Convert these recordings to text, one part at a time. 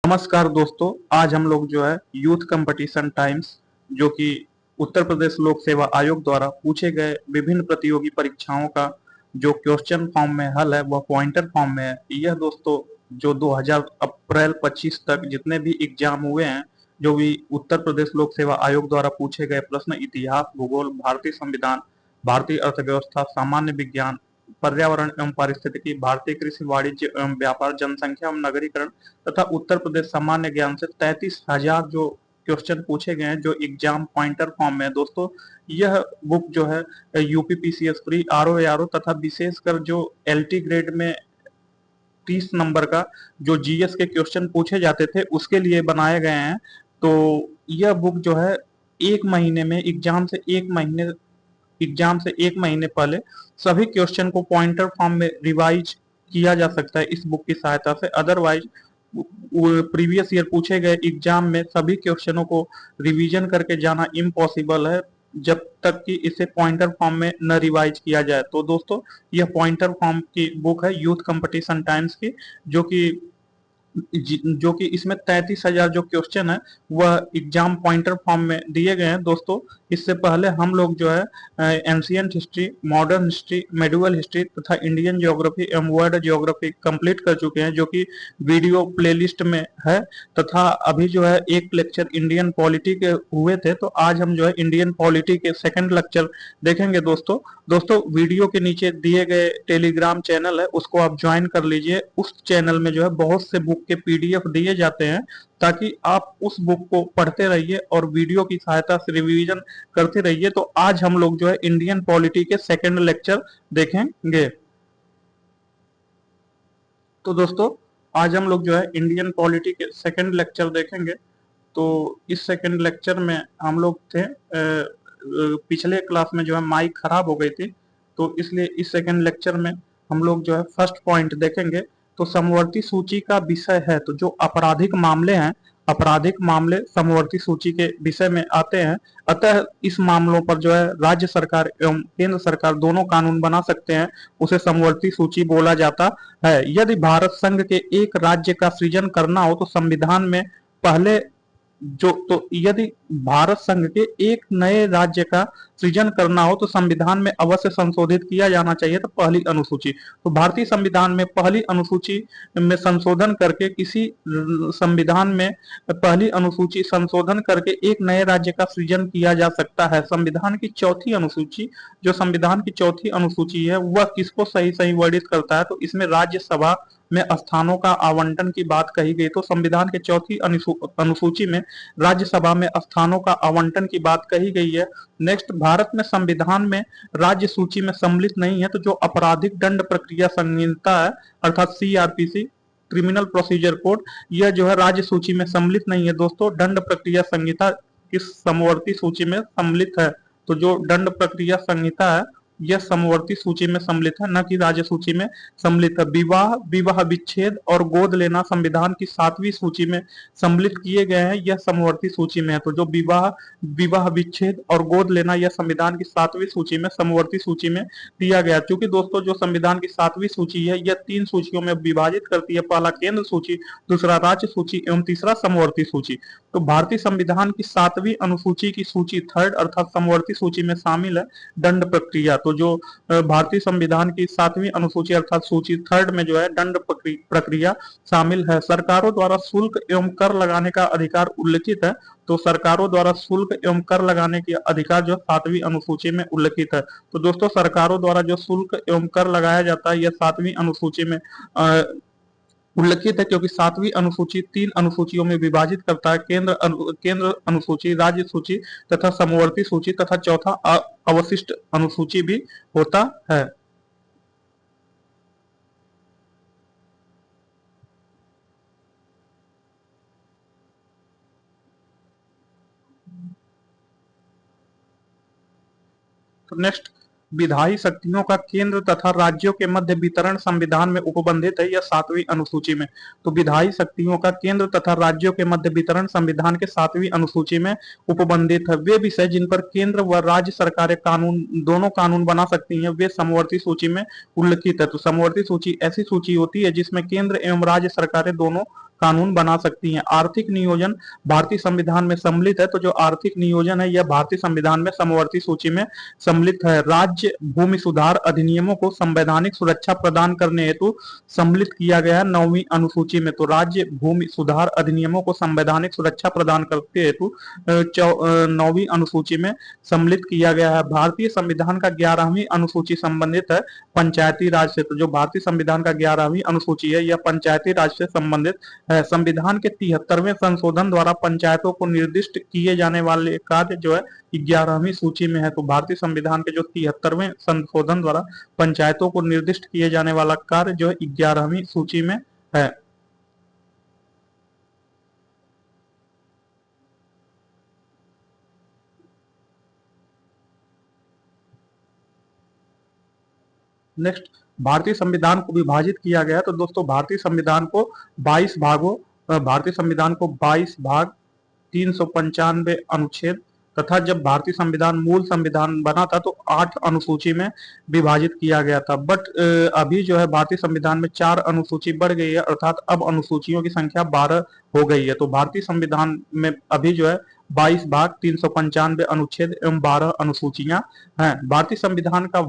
नमस्कार दोस्तों, आज हम लोग जो है यूथ कंपटीशन टाइम्स जो कि उत्तर प्रदेश लोक सेवा आयोग द्वारा पूछे गए विभिन्न प्रतियोगी परीक्षाओं का जो क्वेश्चन फॉर्म में हल है वह पॉइंटर फॉर्म में है। यह दोस्तों जो 2000 अप्रैल 25 तक जितने भी एग्जाम हुए हैं, जो भी उत्तर प्रदेश लोक सेवा आयोग द्वारा पूछे गए प्रश्न इतिहास, भूगोल, भारतीय संविधान, भारतीय अर्थव्यवस्था, सामान्य विज्ञान, पर्यावरण एवं पारिस्थितिकी, भारतीय कृषि, वाणिज्य एवं व्यापार, जनसंख्या एवं नगरीकरण तथा उत्तर प्रदेश सामान्य ज्ञान से 33,000 जो क्वेश्चन पूछे गए हैं जो एग्जाम पॉइंटर फॉर्म में है। दोस्तों यह बुक जो है यूपीपीसीएस प्री आरओ एआरओ तथा विशेषकर जो एलटी ग्रेड में 30 नंबर का जो जीएस के क्वेश्चन पूछे जाते थे उसके लिए बनाए गए हैं। तो यह बुक जो है एक महीने में एग्जाम से एक महीने पहले सभी क्वेश्चन को पॉइंटर फॉर्म में रिवाइज किया जा सकता है इस बुक की सहायता से। अदरवाइज प्रीवियस ईयर पूछे गए एग्जाम में सभी क्वेश्चनों को रिवीजन करके जाना इम्पॉसिबल है जब तक कि इसे पॉइंटर फॉर्म में न रिवाइज किया जाए। तो दोस्तों यह पॉइंटर फॉर्म की बुक है यूथ कंपटीशन टाइम्स की, जो कि इसमें 33,000 जो क्वेश्चन है वह एग्जाम पॉइंटर फॉर्म में दिए गए हैं। दोस्तों इससे पहले हम लोग जो है ancient history, modern history, medieval history तथा इंडियन ज्योग्राफी एवं वर्ल्ड ज्योग्राफी कंप्लीट कर चुके हैं जो कि वीडियो प्लेलिस्ट में है। तथा अभी जो है एक लेक्चर इंडियन पॉलिटी के हुए थे, तो आज हम जो है इंडियन पॉलिटी के सेकंड लेक्चर देखेंगे। दोस्तों वीडियो के नीचे दिए गए टेलीग्राम चैनल है उसको आप ज्वाइन कर लीजिए। उस चैनल में जो है बहुत से बुक के पीडीएफ दिए जाते हैं ताकि आप उस बुक को पढ़ते रहिए और वीडियो की सहायता से रिवीजन करते रहिए। तो आज हम लोग जो है इंडियन पॉलिटी के सेकंड लेक्चर देखेंगे। तो दोस्तों आज हम लोग जो है इंडियन पॉलिटी के सेकंड लेक्चर देखेंगे। तो इस सेकंड लेक्चर में हम लोग थे पिछले क्लास में जो है माइक खराब हो गई थी, तो इसलिए इस सेकंड लेक्चर में हम लोग जो है फर्स्ट पॉइंट देखेंगे। तो समवर्ती सूची का विषय है, तो जो आपराधिक मामले हैं, आपराधिक मामले समवर्ती सूची के विषय में आते हैं। अतः इस मामलों पर जो है राज्य सरकार एवं केंद्र सरकार दोनों कानून बना सकते हैं, उसे समवर्ती सूची बोला जाता है। यदि भारत संघ के एक राज्य का सृजन करना हो तो संविधान में पहले यदि भारत संघ के एक नए राज्य का सृजन करना हो तो संविधान में अवश्य संशोधित किया जाना चाहिए। तो पहली अनुसूची, तो भारतीय संविधान में पहली अनुसूची में संशोधन करके संविधान में पहली अनुसूची संशोधन करके एक नए राज्य का सृजन किया जा सकता है। संविधान की चौथी अनुसूची, जो संविधान की चौथी अनुसूची है वह किसको सही सही वर्णित करता है, तो इसमें राज्यसभा में स्थानों का आवंटन की बात कही गई। तो संविधान के चौथी अनुसूची में राज्यसभा में स्थानों का आवंटन की बात कही गई है। नेक्स्ट, भारत में संविधान में राज्य सूची में सम्मिलित नहीं है तो जो आपराधिक दंड प्रक्रिया संहिता है अर्थात सीआरपीसी, क्रिमिनल प्रोसीजर कोड, यह जो है राज्य सूची में सम्मिलित नहीं है। दोस्तों दंड प्रक्रिया संहिता किस समवर्ती सूची में सम्मिलित है, तो जो दंड प्रक्रिया संहिता है यह समवर्ती सूची में सम्मिलित है, न कि राज्य सूची में सम्मिलित है। विवाह, विवाह विच्छेद और गोद लेना संविधान की 7वीं सूची में सम्मिलित किए गए हैं, यह समवर्ती सूची में है। तो जो विवाह, विवाह विच्छेद और गोद लेना यह संविधान की 7वीं सूची में समवर्ती सूची में दिया गया। क्योंकि दोस्तों जो संविधान की 7वीं सूची है यह 3 सूचियों में विभाजित करती है, पहला केंद्र सूची, दूसरा राज्य सूची एवं तीसरा समवर्ती सूची। तो भारतीय संविधान की 7वीं अनुसूची की सूची थर्ड अर्थात समवर्ती सूची में शामिल है दंड प्रक्रिया। तो जो भारतीय संविधान की 7वीं अनुसूची अर्थात सूची थर्ड में जो है दंड प्रक्रिया शामिल है। सरकारों द्वारा शुल्क एवं कर लगाने का अधिकार उल्लिखित है, तो सरकारों द्वारा शुल्क एवं कर लगाने के अधिकार जो 7वीं अनुसूची में उल्लिखित है। तो दोस्तों सरकारों द्वारा जो शुल्क एवं कर लगाया जाता है यह 7वीं अनुसूची में उल्लिखित है, क्योंकि 7वीं अनुसूची 3 अनुसूचियों में विभाजित करता है, केंद्र अनुसूची, राज्य सूची तथा समवर्ती सूची तथा चौथा अवशिष्ट अनुसूची भी होता है। तो नेक्स्ट, विधायी शक्तियों का केंद्र तथा राज्यों के मध्य वितरण संविधान में उपबंधित है, यह 7वीं अनुसूची में। तो विधायी शक्तियों का केंद्र तथा राज्यों के मध्य वितरण संविधान के 7वीं अनुसूची में उपबंधित है। वे विषय जिन पर केंद्र व राज्य सरकारें दोनों कानून बना सकती हैं वे समवर्ती सूची में उल्लिखित है। तो समवर्ती सूची ऐसी सूची होती है जिसमें केंद्र एवं राज्य सरकारें दोनों कानून बना सकती हैं। आर्थिक नियोजन भारतीय संविधान में सम्मिलित है, तो जो आर्थिक नियोजन है यह भारतीय संविधान में समवर्ती सूची में सम्मिलित है। राज्य भूमि सुधार अधिनियमों को संवैधानिक सुरक्षा प्रदान करने हेतु सम्मिलित किया गया है 9वीं अनुसूची में। तो राज्य भूमि सुधार अधिनियमों को संवैधानिक सुरक्षा प्रदान करते हेतु 9वीं अनुसूची में सम्मिलित किया गया है। भारतीय संविधान का 11वीं अनुसूची संबंधित है पंचायती राज से। तो जो भारतीय संविधान का 11वीं अनुसूची है यह पंचायती राज से संबंधित है। संविधान के 73वें संशोधन द्वारा पंचायतों को निर्दिष्ट किए जाने वाले कार्य जो है 11वीं सूची में है। तो भारतीय संविधान के जो 73वें संशोधन द्वारा पंचायतों को निर्दिष्ट किए जाने वाला कार्य जो है 11वीं सूची में है। नेक्स्ट, भारतीय संविधान को विभाजित किया गया। तो दोस्तों भारतीय संविधान को 22 भागों भारतीय संविधान को 22 भाग 395 अनुच्छेद तथा जब भारतीय संविधान मूल संविधान बना था तो 8 अनुसूची में विभाजित किया गया था। बट अभी जो है भारतीय संविधान में 4 अनुसूची बढ़ गई है, अर्थात अब अनुसूचियों की संख्या 12 हो गई है। तो भारतीय संविधान में अभी जो है 22 भाग 395 अनुच्छेद एवं 12 अनुसूचियां हैं। भारतीय संविधान का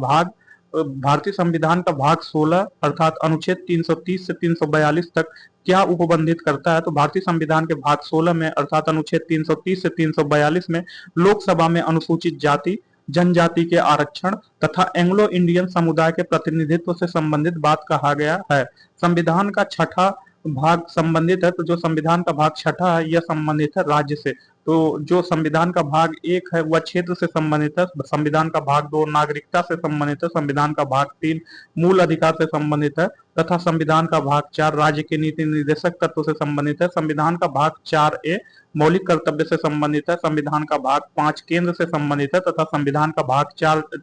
भाग 16 अर्थात अनुच्छेद 330 से 342 तक क्या उपबंधित करता है। तो भारतीय संविधान के भाग 16 में अर्थात अनुच्छेद 330 से 342 में लोकसभा में अनुसूचित जाति जनजाति के आरक्षण तथा एंग्लो इंडियन समुदाय के प्रतिनिधित्व से संबंधित बात कहा गया है। संविधान का छठा भाग संबंधित है। तो जो संविधान का भाग छठा है यह संबंधित है राज्य से। तो जो संविधान का भाग 1 है वह क्षेत्र से संबंधित है, संविधान का भाग 2 नागरिकता से संबंधित है, संविधान का भाग 3 मूल अधिकार से संबंधित है तथा संविधान का भाग 4 राज्य के नीति निर्देशक तत्व से संबंधित है। संविधान का भाग 4A मौलिक कर्तव्य से संबंधित है, संविधान का भाग 5 केंद्र से संबंधित है तथा संविधान का भाग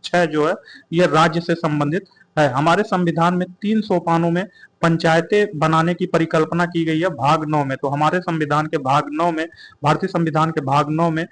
6 जो है यह राज्य से संबंधित है। हमारे संविधान में 3 सोपानों में पंचायतें बनाने की परिकल्पना की गई है भाग 9 में। तो हमारे संविधान के भाग 9 में भारतीय संविधान के भाग 9 में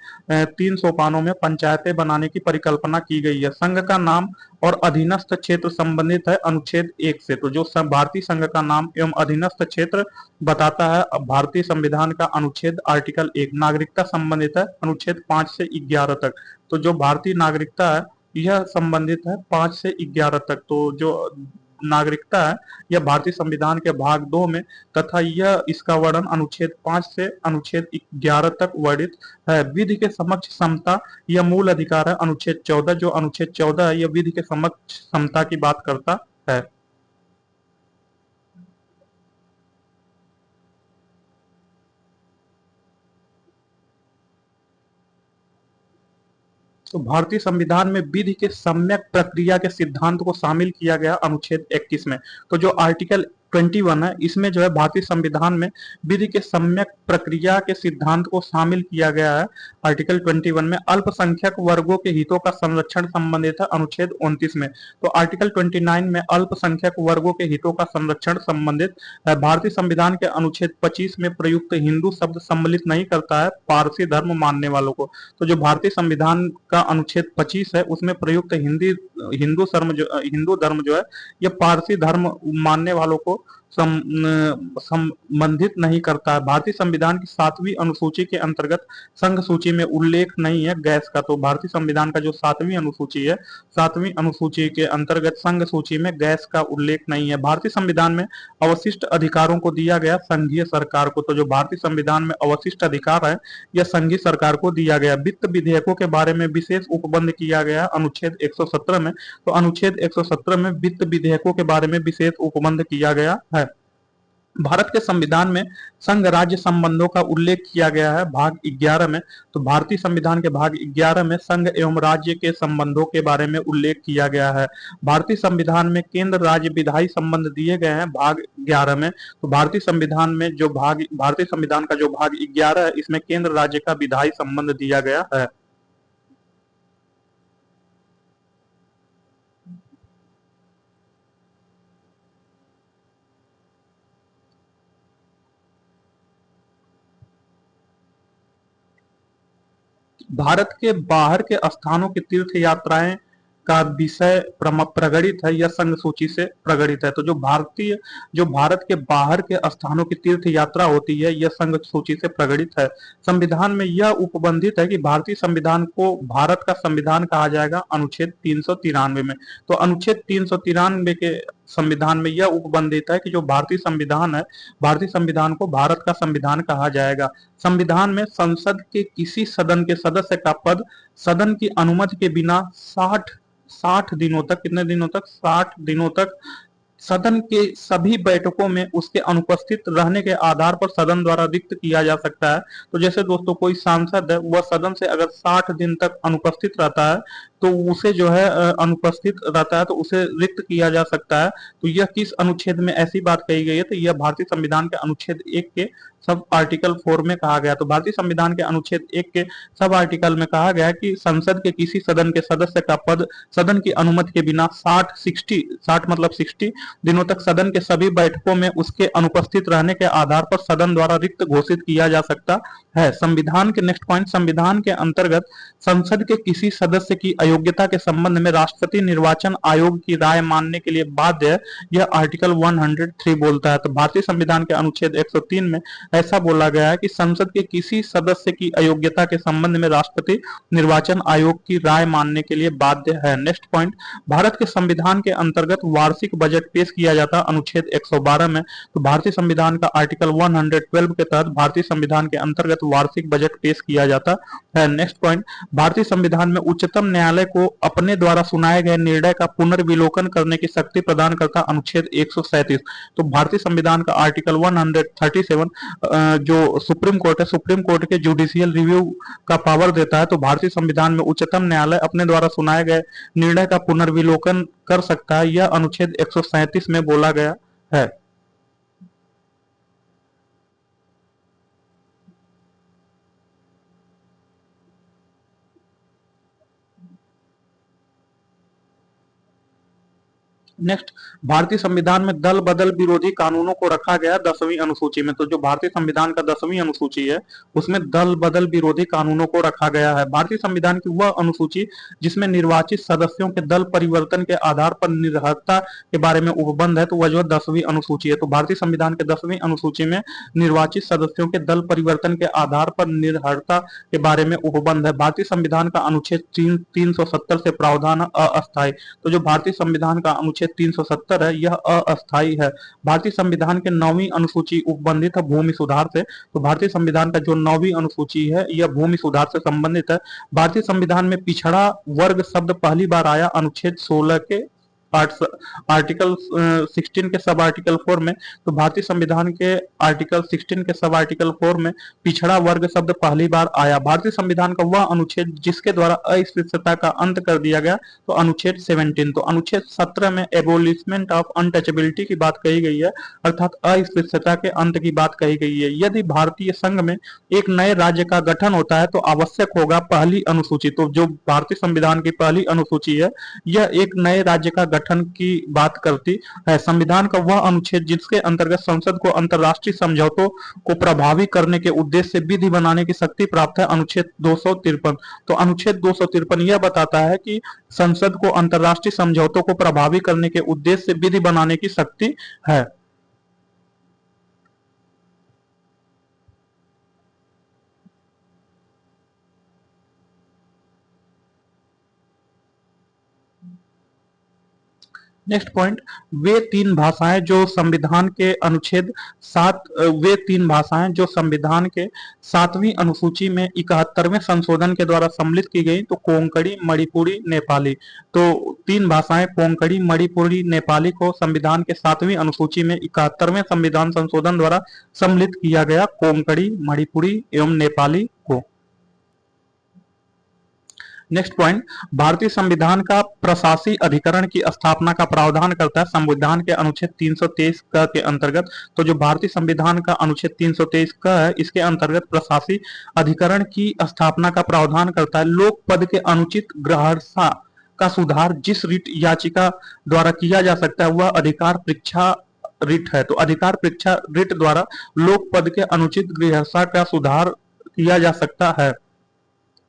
3 सोपानों में पंचायतें बनाने की परिकल्पना की गई है। संघ का नाम और अधीनस्थ क्षेत्र संबंधित है अनुच्छेद 1 से। तो जो भारतीय संघ का नाम एवं अधीनस्थ क्षेत्र बताता है भारतीय संविधान का अनुच्छेद आर्टिकल 1। नागरिकता संबंधित है अनुच्छेद 5 से 11 तक। तो जो भारतीय नागरिकता है यह संबंधित है 5 से 11 तक। तो जो नागरिकता है यह भारतीय संविधान के भाग 2 में तथा यह इसका वर्णन अनुच्छेद 5 से अनुच्छेद 11 तक वर्णित है। विधि के समक्ष समता यह मूल अधिकार है अनुच्छेद 14। जो अनुच्छेद 14 है यह विधि के समक्ष समता की बात करता है। तो भारतीय संविधान में विधि के सम्यक प्रक्रिया के सिद्धांत को शामिल किया गया अनुच्छेद 21 में। तो जो आर्टिकल 21 है इसमें जो है भारतीय संविधान में विधि के सम्यक प्रक्रिया के सिद्धांत को शामिल किया गया है। आर्टिकल 21 में अल्पसंख्यक वर्गों के हितों का संरक्षण संबंधित है अनुच्छेद 29 में। तो आर्टिकल 29 में अल्पसंख्यक वर्गों के हितों का संरक्षण संबंधित है। भारतीय संविधान के अनुच्छेद 25 में प्रयुक्त हिंदू शब्द सम्मिलित नहीं करता है पारसी धर्म मानने वालों को। तो जो भारतीय संविधान का अनुच्छेद 25 है उसमें प्रयुक्त हिंदू धर्म जो है यह पारसी धर्म मानने वालों को संबंधित नहीं करता है। भारतीय संविधान की 7वीं अनुसूची के अंतर्गत संघ सूची में उल्लेख नहीं है गैस का। तो भारतीय संविधान का जो 7वीं अनुसूची है 7वीं अनुसूची के अंतर्गत संघ सूची में गैस का उल्लेख नहीं है। भारतीय संविधान में अवशिष्ट अधिकारों को दिया गया संघीय सरकार को। तो जो भारतीय संविधान में अवशिष्ट अधिकार है यह संघीय सरकार को दिया गया। वित्त विधेयकों के बारे में विशेष उपबंध किया गया अनुच्छेद 117 में। तो अनुच्छेद 117 में वित्त विधेयकों के बारे में विशेष उपबंध किया गया है। भारत के संविधान में संघ राज्य संबंधों का उल्लेख किया गया है भाग 11 में। तो भारतीय संविधान के भाग 11 में संघ एवं राज्य के संबंधों के बारे में उल्लेख किया गया है। भारतीय संविधान में केंद्र राज्य विधायी संबंध दिए गए हैं भाग 11 में। तो भारतीय संविधान में जो भारतीय संविधान का जो भाग 11 है इसमें केंद्र राज्य का विधायी संबंध दिया गया है। भारत के बाहर के स्थानों की तीर्थ यात्राएं का विषय प्रगणित है या संघ सूची से प्रगणित है। तो जो भारत के बाहर के स्थानों की तीर्थ यात्रा होती है यह संघ सूची से प्रगणित है। संविधान में यह उपबंधित है कि भारतीय संविधान को भारत का संविधान कहा जाएगा अनुच्छेद 393 में। तो अनुच्छेद 393 के संविधान में यह उपबंधित है कि जो भारतीय संविधान है, भारतीय संविधान को भारत का संविधान कहा जाएगा। संविधान में संसद के किसी सदन के सदस्य का पद सदन की अनुमति के बिना 60 दिनों तक, कितने दिनों तक, 60 दिनों तक सदन के सभी बैठकों में उसके अनुपस्थित रहने के आधार पर सदन द्वारा रिक्त किया जा सकता है। तो जैसे दोस्तों कोई सांसद है, वह सदन से अगर 60 दिन तक अनुपस्थित रहता है तो उसे जो है अनुपस्थित रहता है तो उसे रिक्त किया जा सकता है। तो यह किस अनुच्छेद में ऐसी बात कही गई है? तो यह भारतीय संविधान के अनुच्छेद 1 के सब आर्टिकल 4 में कहा गया। तो भारतीय संविधान के अनुच्छेद 1 के सब आर्टिकल में कहा गया है कि संसद के किसी सदन के सदस्य का पद सदन की अनुमति के बिना 60 मतलब 60 दिनों तक सदन के सभी बैठकों में उसके अनुपस्थित रहने के आधार पर सदन द्वारा रिक्त घोषित किया जा सकता है। संविधान के नेक्स्ट पॉइंट, संविधान के अंतर्गत संसद के किसी सदस्य की अयोग्यता के संबंध में राष्ट्रपति निर्वाचन आयोग की राय मानने के लिए बाध्य है, यह आर्टिकल 103 बोलता है। तो भारतीय संविधान के अनुच्छेद 103 में ऐसा बोला गया है कि संसद के किसी सदस्य की अयोग्यता के संबंध में राष्ट्रपति निर्वाचन आयोग की राय मानने के लिए बाध्य है। नेक्स्ट पॉइंट, भारत के संविधान के अंतर्गत वार्षिक बजट पेश किया जाता है अनुच्छेद 112 में। तो भारतीय संविधान का आर्टिकल 112 के तहत भारतीय संविधान के अंतर्गत वार्षिक बजट पेश किया जाता है। नेक्स्ट पॉइंट, भारतीय संविधान में उच्चतम न्यायालय को अपने द्वारा सुनाए गए निर्णय का पुनर्विलोकन करने की शक्ति प्रदान करता अनुच्छेद 137। तो भारतीय संविधान का आर्टिकल 137 जो सुप्रीम कोर्ट है, सुप्रीम कोर्ट के जुडिशियल रिव्यू का पावर देता है। तो भारतीय संविधान में उच्चतम न्यायालय अपने द्वारा सुनाए गए निर्णय का पुनर्विलोकन कर सकता है, यह अनुच्छेद 137 में बोला गया है। नेक्स्ट, भारतीय संविधान में दल बदल विरोधी कानूनों को रखा गया 10वीं अनुसूची में। तो जो भारतीय संविधान का 10वीं अनुसूची है उसमें दल बदल विरोधी कानूनों को रखा गया है। भारतीय संविधान की वह अनुसूची जिसमें निर्वाचित सदस्यों के दल परिवर्तन के आधार पर निर्भरता के बारे में उपबंध है तो वह जो 10वीं अनुसूची है। तो भारतीय संविधान के 10वीं अनुसूची में निर्वाचित सदस्यों के दल परिवर्तन के आधार पर निर्भरता के बारे में उपबंध है। भारतीय संविधान का अनुच्छेद 370 से प्रावधान अस्थायी। तो जो भारतीय संविधान का अनुच्छेद 370 है यह अस्थायी है। भारतीय संविधान के 9वीं अनुसूची उपबंधित है भूमि सुधार से। तो भारतीय संविधान का जो 9वीं अनुसूची है यह भूमि सुधार से संबंधित है। भारतीय संविधान में पिछड़ा वर्ग शब्द पहली बार आया अनुच्छेद 16 के आर्टिकल 16 के सब आर्टिकल 4 में। तो भारतीय संविधान के आर्टिकल 16 के सब आर्टिकल 4 में पिछड़ा वर्ग शब्द पहली बार आया। भारतीय संविधान का वह अनुच्छेद जिसके द्वारा अस्पृश्यता का अंत कर दिया गया तो अनुच्छेद 17। तो अनुच्छेद 17 में एबोलिशमेंट ऑफ अनटचेबिलिटी की बात कही गई है, अर्थात अस्पृश्यता के अंत की बात कही गई है। यदि भारतीय संघ में एक नए राज्य का गठन होता है तो आवश्यक होगा पहली अनुसूची। तो जो भारतीय संविधान की पहली अनुसूची है यह एक नए राज्य का गठन की बात करती है। संविधान का वह अनुच्छेद जिसके अंतर्गत संसद को अंतर्राष्ट्रीय समझौतों को प्रभावी करने के उद्देश्य से विधि बनाने की शक्ति प्राप्त है अनुच्छेद 253। तो अनुच्छेद 253 यह बताता है कि संसद को अंतर्राष्ट्रीय समझौतों को प्रभावी करने के उद्देश्य से विधि बनाने की शक्ति है। नेक्स्ट पॉइंट, वे तीन भाषाएं जो संविधान के अनुच्छेद 7 वे तीन भाषाएं जो संविधान के 7वीं अनुसूची में 71वें संशोधन के द्वारा सम्मिलित की गई तो कोंकणी, मणिपुरी, नेपाली। तो तीन भाषाएं कोंकणी, मणिपुरी, नेपाली को संविधान के 7वीं अनुसूची में 71वें संविधान संशोधन द्वारा सम्मिलित किया गया, कोंकणी, मणिपुरी एवं नेपाली को। नेक्स्ट पॉइंट, भारतीय संविधान का प्रशासी अधिकरण की स्थापना का प्रावधान करता है संविधान के अनुच्छेद 323 क के अंतर्गत। तो जो भारतीय संविधान का अनुच्छेद 323 क है इसके अंतर्गत प्रशासी अधिकरण की स्थापना का प्रावधान करता है। लोक पद के अनुचित ग्रहणसा का सुधार जिस रिट याचिका द्वारा किया जा सकता है वह अधिकार परीक्षा रिट है। तो अधिकार परीक्षा रिट द्वारा लोक पद के अनुचित गृहसा का सुधार किया जा सकता है।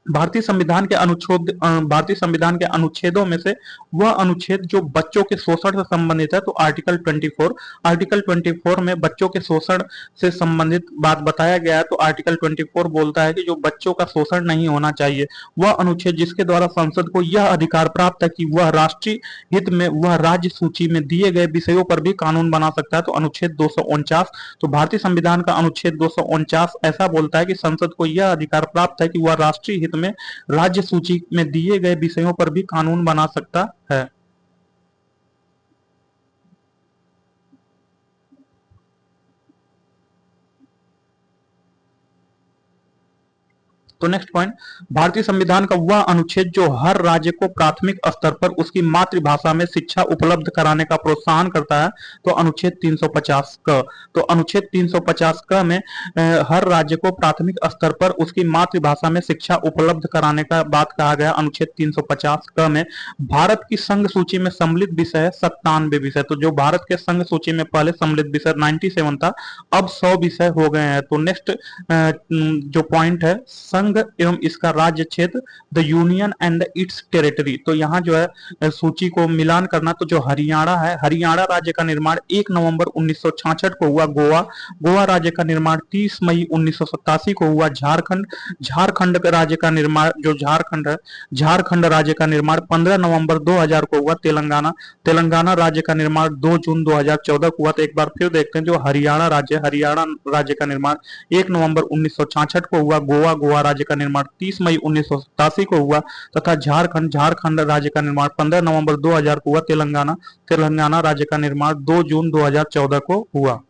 भारतीय संविधान के अनुच्छेदों में से वह अनुच्छेद जो बच्चों के शोषण से संबंधित है, तो आर्टिकल 24 में बच्चों के शोषण से संबंधित बात बताया गया है। तो आर्टिकल 24 बोलता है कि जो बच्चों का शोषण नहीं होना चाहिए। वह अनुच्छेद जिसके द्वारा संसद को यह अधिकार प्राप्त है कि वह राष्ट्रीय हित में वह राज्य सूची में दिए गए विषयों पर भी कानून बना सकता है। तो अनुच्छेद 249, तो भारतीय संविधान का अनुच्छेद 249 ऐसा बोलता है कि संसद को यह अधिकार प्राप्त है कि वह राष्ट्रीय हित में राज्य सूची में दिए गए विषयों पर भी कानून बना सकता है। तो नेक्स्ट पॉइंट, भारतीय संविधान का वह अनुच्छेद जो हर राज्य को प्राथमिक स्तर पर उसकी मातृभाषा में शिक्षा उपलब्ध कराने का प्रोत्साहन करता है। तो अनुच्छेद 350 क, तो अनुच्छेद 350 क में हर राज्य को प्राथमिक स्तर पर उसकी मातृभाषा में शिक्षा उपलब्ध कराने का बात कहा गया। अनुच्छेद 350 क में भारत की संघ सूची में सम्मिलित विषय है 97 विषय। तो जो भारत के संघ सूची में पहले सम्मिलित विषय 97 था, अब 100 विषय हो गए हैं। तो नेक्स्ट जो पॉइंट है, संघ एवं इसका राज्य क्षेत्र, the union and it's territory. तो यहाँ जो है सूची को मिलान करना, तो जो हरियाणा है, हरियाणा राज्य का निर्माण 1 नवंबर 1966 को हुआ। गोवा राज्य का निर्माण 30 मई 1987 को हुआ। झारखंड राज्य का निर्माण, जो झारखंड है, झारखंड राज्य का निर्माण 15 नवंबर 2000 को हुआ। तेलंगाना राज्य का निर्माण 2 जून 2014 को हुआ। तो एक बार फिर देखते हैं, जो हरियाणा राज्य का निर्माण 1 नवंबर 1966 को हुआ। गोवा राज्य का निर्माण 30 मई 1987 को हुआ, तथा झारखंड राज्य का निर्माण 15 नवंबर 2000 को हुआ। तेलंगाना राज्य का निर्माण 2 जून 2014 को हुआ।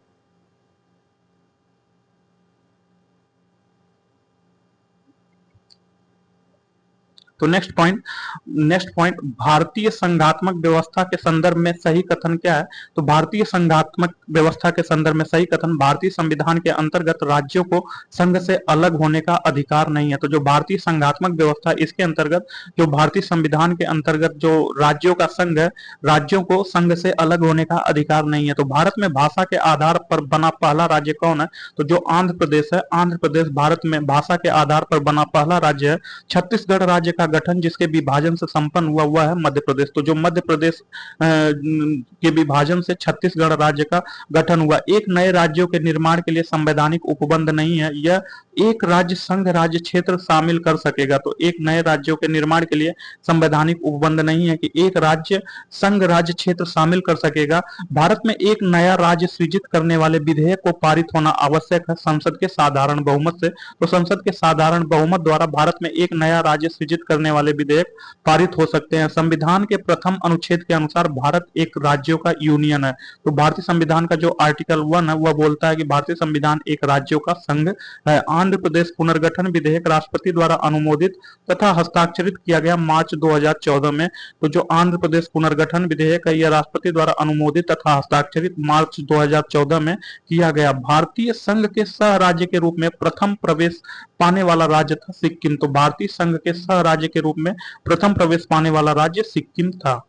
तो नेक्स्ट पॉइंट, भारतीय संघात्मक व्यवस्था के संदर्भ में सही कथन क्या है? तो भारतीय संघात्मक व्यवस्था के संदर्भ में सही कथन, भारतीय संविधान के अंतर्गत राज्यों को संघ से अलग होने का अधिकार नहीं है। तो जो भारतीय संघात्मक व्यवस्था, इसके अंतर्गत जो भारतीय संविधान के अंतर्गत जो राज्यों का संघ है, राज्यों को संघ से अलग होने का अधिकार नहीं है। तो भारत में भाषा के आधार पर बना पहला राज्य कौन है? तो जो आंध्र प्रदेश है, आंध्र प्रदेश भारत में भाषा के आधार पर बना पहला राज्य है। छत्तीसगढ़ राज्य का गठन जिसके विभाजन से संपन्न हुआ, वह है मध्य प्रदेश। तो जो मध्य प्रदेश के विभाजन से छत्तीसगढ़ राज्य का गठन हुआ। एक नए राज्यों के निर्माण के लिए संवैधानिक उपबंध नहीं है, यह एक राज्य संघ राज्य क्षेत्र शामिल कर सकेगा। तो एक नए राज्यों के निर्माण के लिए संवैधानिक उपबंध नहीं है कि एक राज्य संघ राज्य क्षेत्र शामिल कर सकेगा। भारत में एक नया राज्य सृजित करने वाले विधेयक को पारित होना आवश्यक है संसद के साधारण बहुमत से। तो संसद के साधारण बहुमत द्वारा भारत में एक नया राज्य सृजित करने वाले विधेयक पारित हो सकते हैं। संविधान के प्रथम अनुच्छेद के अनुसार भारत एक राज्यों का यूनियन है। तो भारतीय संविधान का जो आर्टिकल 1 है, वह बोलता है कि भारतीय संविधान एक राज्यों का संघ है। आंध्र प्रदेश पुनर्गठन विधेयक राष्ट्रपति द्वारा अनुमोदित तथा हस्ताक्षरित किया गया मार्च 2014 में। तो जो आंध्र प्रदेश पुनर्गठन विधेयक है, यह राष्ट्रपति द्वारा अनुमोदित तथा हस्ताक्षरित मार्च 2014 में किया गया। भारतीय संघ के सह राज्य के रूप में प्रथम प्रवेश पाने वाला राज्य था सिक्किम। तो भारतीय संघ के सह राज्य के रूप में प्रथम प्रवेश पाने वाला राज्य सिक्किम था।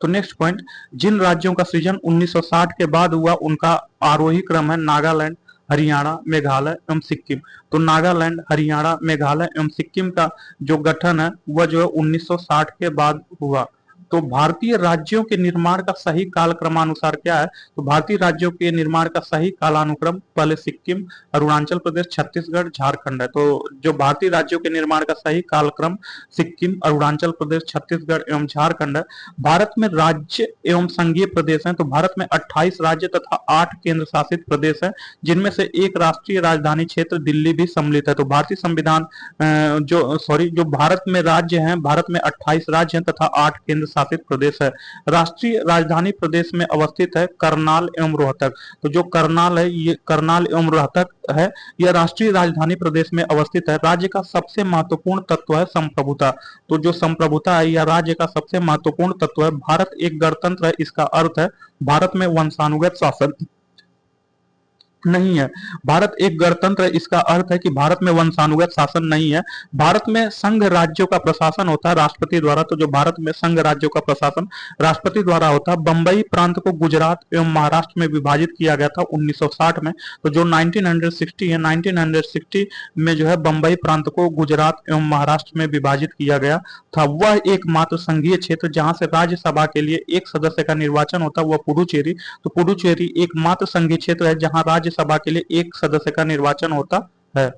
तो नेक्स्ट पॉइंट, जिन राज्यों का सृजन 1960 के बाद हुआ, उनका आरोही क्रम है नागालैंड, हरियाणा, मेघालय एवं सिक्किम। तो नागालैंड, हरियाणा, मेघालय एवं सिक्किम का जो गठन है, वह जो है 1960 के बाद हुआ। तो भारतीय राज्यों के निर्माण का सही कालक्रमानुसार क्या है? तो भारतीय राज्यों के निर्माण का सही कालानुक्रम पहले सिक्किम, अरुणाचल प्रदेश, छत्तीसगढ़, झारखंड है। तो जो भारतीय राज्यों के निर्माण का सही कालक्रम सिक्किम, अरुणाचल प्रदेश, छत्तीसगढ़ एवं झारखंड है। भारत में राज्य एवं संघीय प्रदेश हैं। तो भारत में 28 राज्य तथा 8 केंद्र शासित प्रदेश हैं, जिनमें से एक राष्ट्रीय राजधानी क्षेत्र दिल्ली भी सम्मिलित है। तो भारतीय संविधान जो भारत में राज्य हैं, भारत में 28 राज्य हैं तथा 8 केंद्र शासित प्रदेश है। राष्ट्रीय राजधानी प्रदेश में अवस्थित है करनाल एवं रोहतक। तो जो करनाल है, ये करनाल एवं रोहतक है, यह राष्ट्रीय राजधानी प्रदेश में अवस्थित है। राज्य का सबसे महत्वपूर्ण तत्व है संप्रभुता। तो जो संप्रभुता है, यह राज्य का सबसे महत्वपूर्ण तत्व है। भारत एक गणतंत्र है, इसका अर्थ है भारत में वंशानुगत शासन नहीं है। भारत एक गणतंत्र है, इसका अर्थ है कि भारत में वंशानुगत शासन नहीं है। भारत में संघ राज्यों का प्रशासन होता है राष्ट्रपति द्वारा। तो जो भारत में संघ राज्यों का प्रशासन राष्ट्रपति द्वारा होता है। बंबई प्रांत को गुजरात एवं महाराष्ट्र में विभाजित किया गया था 1960 में। तो जो 1960 है, 1960 में जो है बंबई प्रांत को गुजरात एवं महाराष्ट्र में विभाजित किया गया था। वह एकमात्र संघीय क्षेत्र जहां से राज्यसभा के लिए एक सदस्य का निर्वाचन होता है, वह पुडुचेरी। तो पुडुचेरी एकमात्र संघीय क्षेत्र है जहां राज्यसभा के लिए एक सदस्य का निर्वाचन होता है।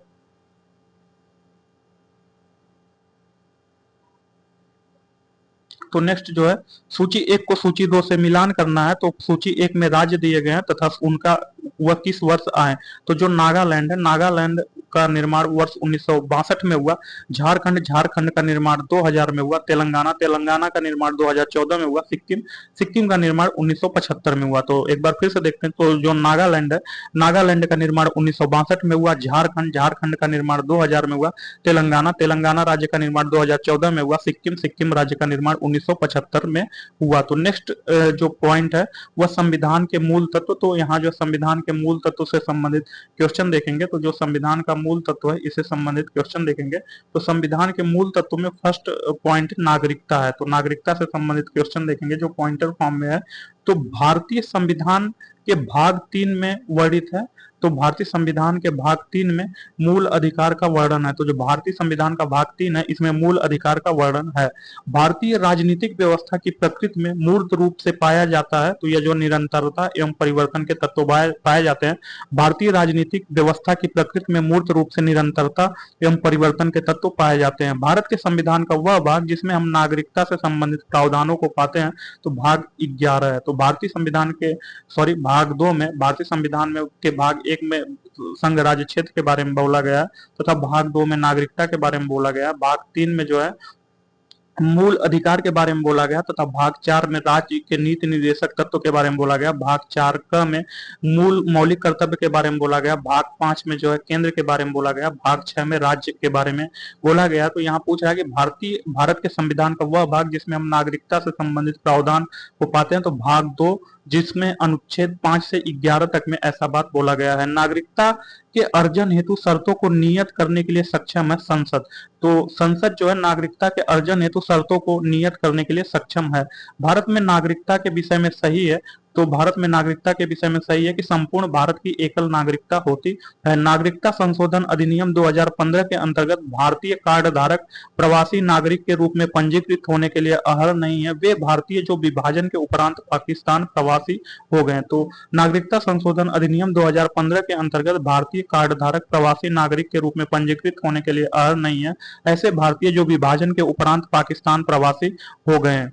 तो नेक्स्ट जो है, सूची एक को सूची दो से मिलान करना है। तो सूची एक में राज्य दिए गए हैं तथा उनका वह किस वर्ष आए। तो जो नागालैंड है, नागालैंड का निर्माण वर्ष 1962 में हुआ। झारखंड, झारखंड का निर्माण 2000 में हुआ। तेलंगाना, तेलंगाना का निर्माण 2014 में हुआ। सिक्किम, सिक्किम का निर्माण 1975 में हुआ। तो एक बार फिर से देखते हैं। तो जो नागालैंड है, नागालैंड का निर्माण 1962 में हुआ। झारखंड, झारखंड का निर्माण 2000 में हुआ। तेलंगाना, तेलंगाना राज्य का निर्माण 2014 में हुआ। सिक्किम, सिक्किम राज्य का निर्माण 1975 में हुआ। तो नेक्स्ट जो पॉइंट है वह संविधान के मूल तत्व। तो यहाँ जो संविधान के मूल तत्व से संबंधित क्वेश्चन देखेंगे। तो जो संविधान का मूल तत्व है इससे संबंधित क्वेश्चन देखेंगे। तो संविधान के मूल तत्व में फर्स्ट पॉइंट नागरिकता है। तो नागरिकता से संबंधित क्वेश्चन देखेंगे जो पॉइंटर फॉर्म में है। तो भारतीय संविधान के भाग 3 में वर्णित है। तो भारतीय संविधान के भाग 3 में मूल अधिकार का वर्णन है। तो जो भारतीय संविधान का भाग 3 है इसमें मूल अधिकार का वर्णन है। भारतीय राजनीतिक व्यवस्था की प्रकृति में मूर्त रूप से पाया जाता है। तो यह जो निरंतरता एवं परिवर्तन के तत्व पाए जाते हैं। भारतीय राजनीतिक व्यवस्था की प्रकृति में मूर्त रूप से निरंतरता एवं परिवर्तन के तत्व पाए जाते हैं। भारत के संविधान का वह भाग जिसमें हम नागरिकता से संबंधित प्रावधानों को पाते हैं तो भाग 11 है। तो भारतीय संविधान के भाग 2 में, भारतीय संविधान में के भाग 1 में संघ राज्य क्षेत्र के बारे में बोला गया तथा भाग 2 में नागरिकता के बारे में बोला गया। भाग 3 में जो है मूल अधिकार के बारे में बोला गया तथा भाग 4 में राज्य के नीति निर्देशक तत्व के बारे में बोला गया। भाग 4 क में मूल मौलिक कर्तव्य के बारे में बोला गया। भाग 5 में जो है केंद्र के बारे में बोला गया। भाग 6 में राज्य के बारे में बोला गया। तो यहाँ पूछ रहा है कि भारत के संविधान का वह भाग जिसमें हम नागरिकता से संबंधित प्रावधान को पाते हैं तो भाग 2 जिसमें अनुच्छेद 5 से 11 तक में ऐसा बात बोला गया है। नागरिकता के अर्जन हेतु शर्तों को नियत करने के लिए सक्षम है संसद। तो संसद जो है नागरिकता के अर्जन हेतु शर्तों को नियत करने के लिए सक्षम है। भारत में नागरिकता के विषय में सही है। तो भारत में नागरिकता के विषय में सही है कि संपूर्ण भारत की एकल नागरिकता होती है। नागरिकता संशोधन अधिनियम 2015 के अंतर्गत भारतीय कार्ड धारक प्रवासी नागरिक के रूप में पंजीकृत होने के लिए अर्ह नहीं है। वे भारतीय जो विभाजन के उपरांत पाकिस्तान प्रवासी हो गए। तो नागरिकता संशोधन अधिनियम 2015 के अंतर्गत भारतीय कार्ड धारक प्रवासी नागरिक के रूप में पंजीकृत होने के लिए अर्ह नहीं है ऐसे भारतीय जो विभाजन के उपरांत पाकिस्तान प्रवासी हो गए।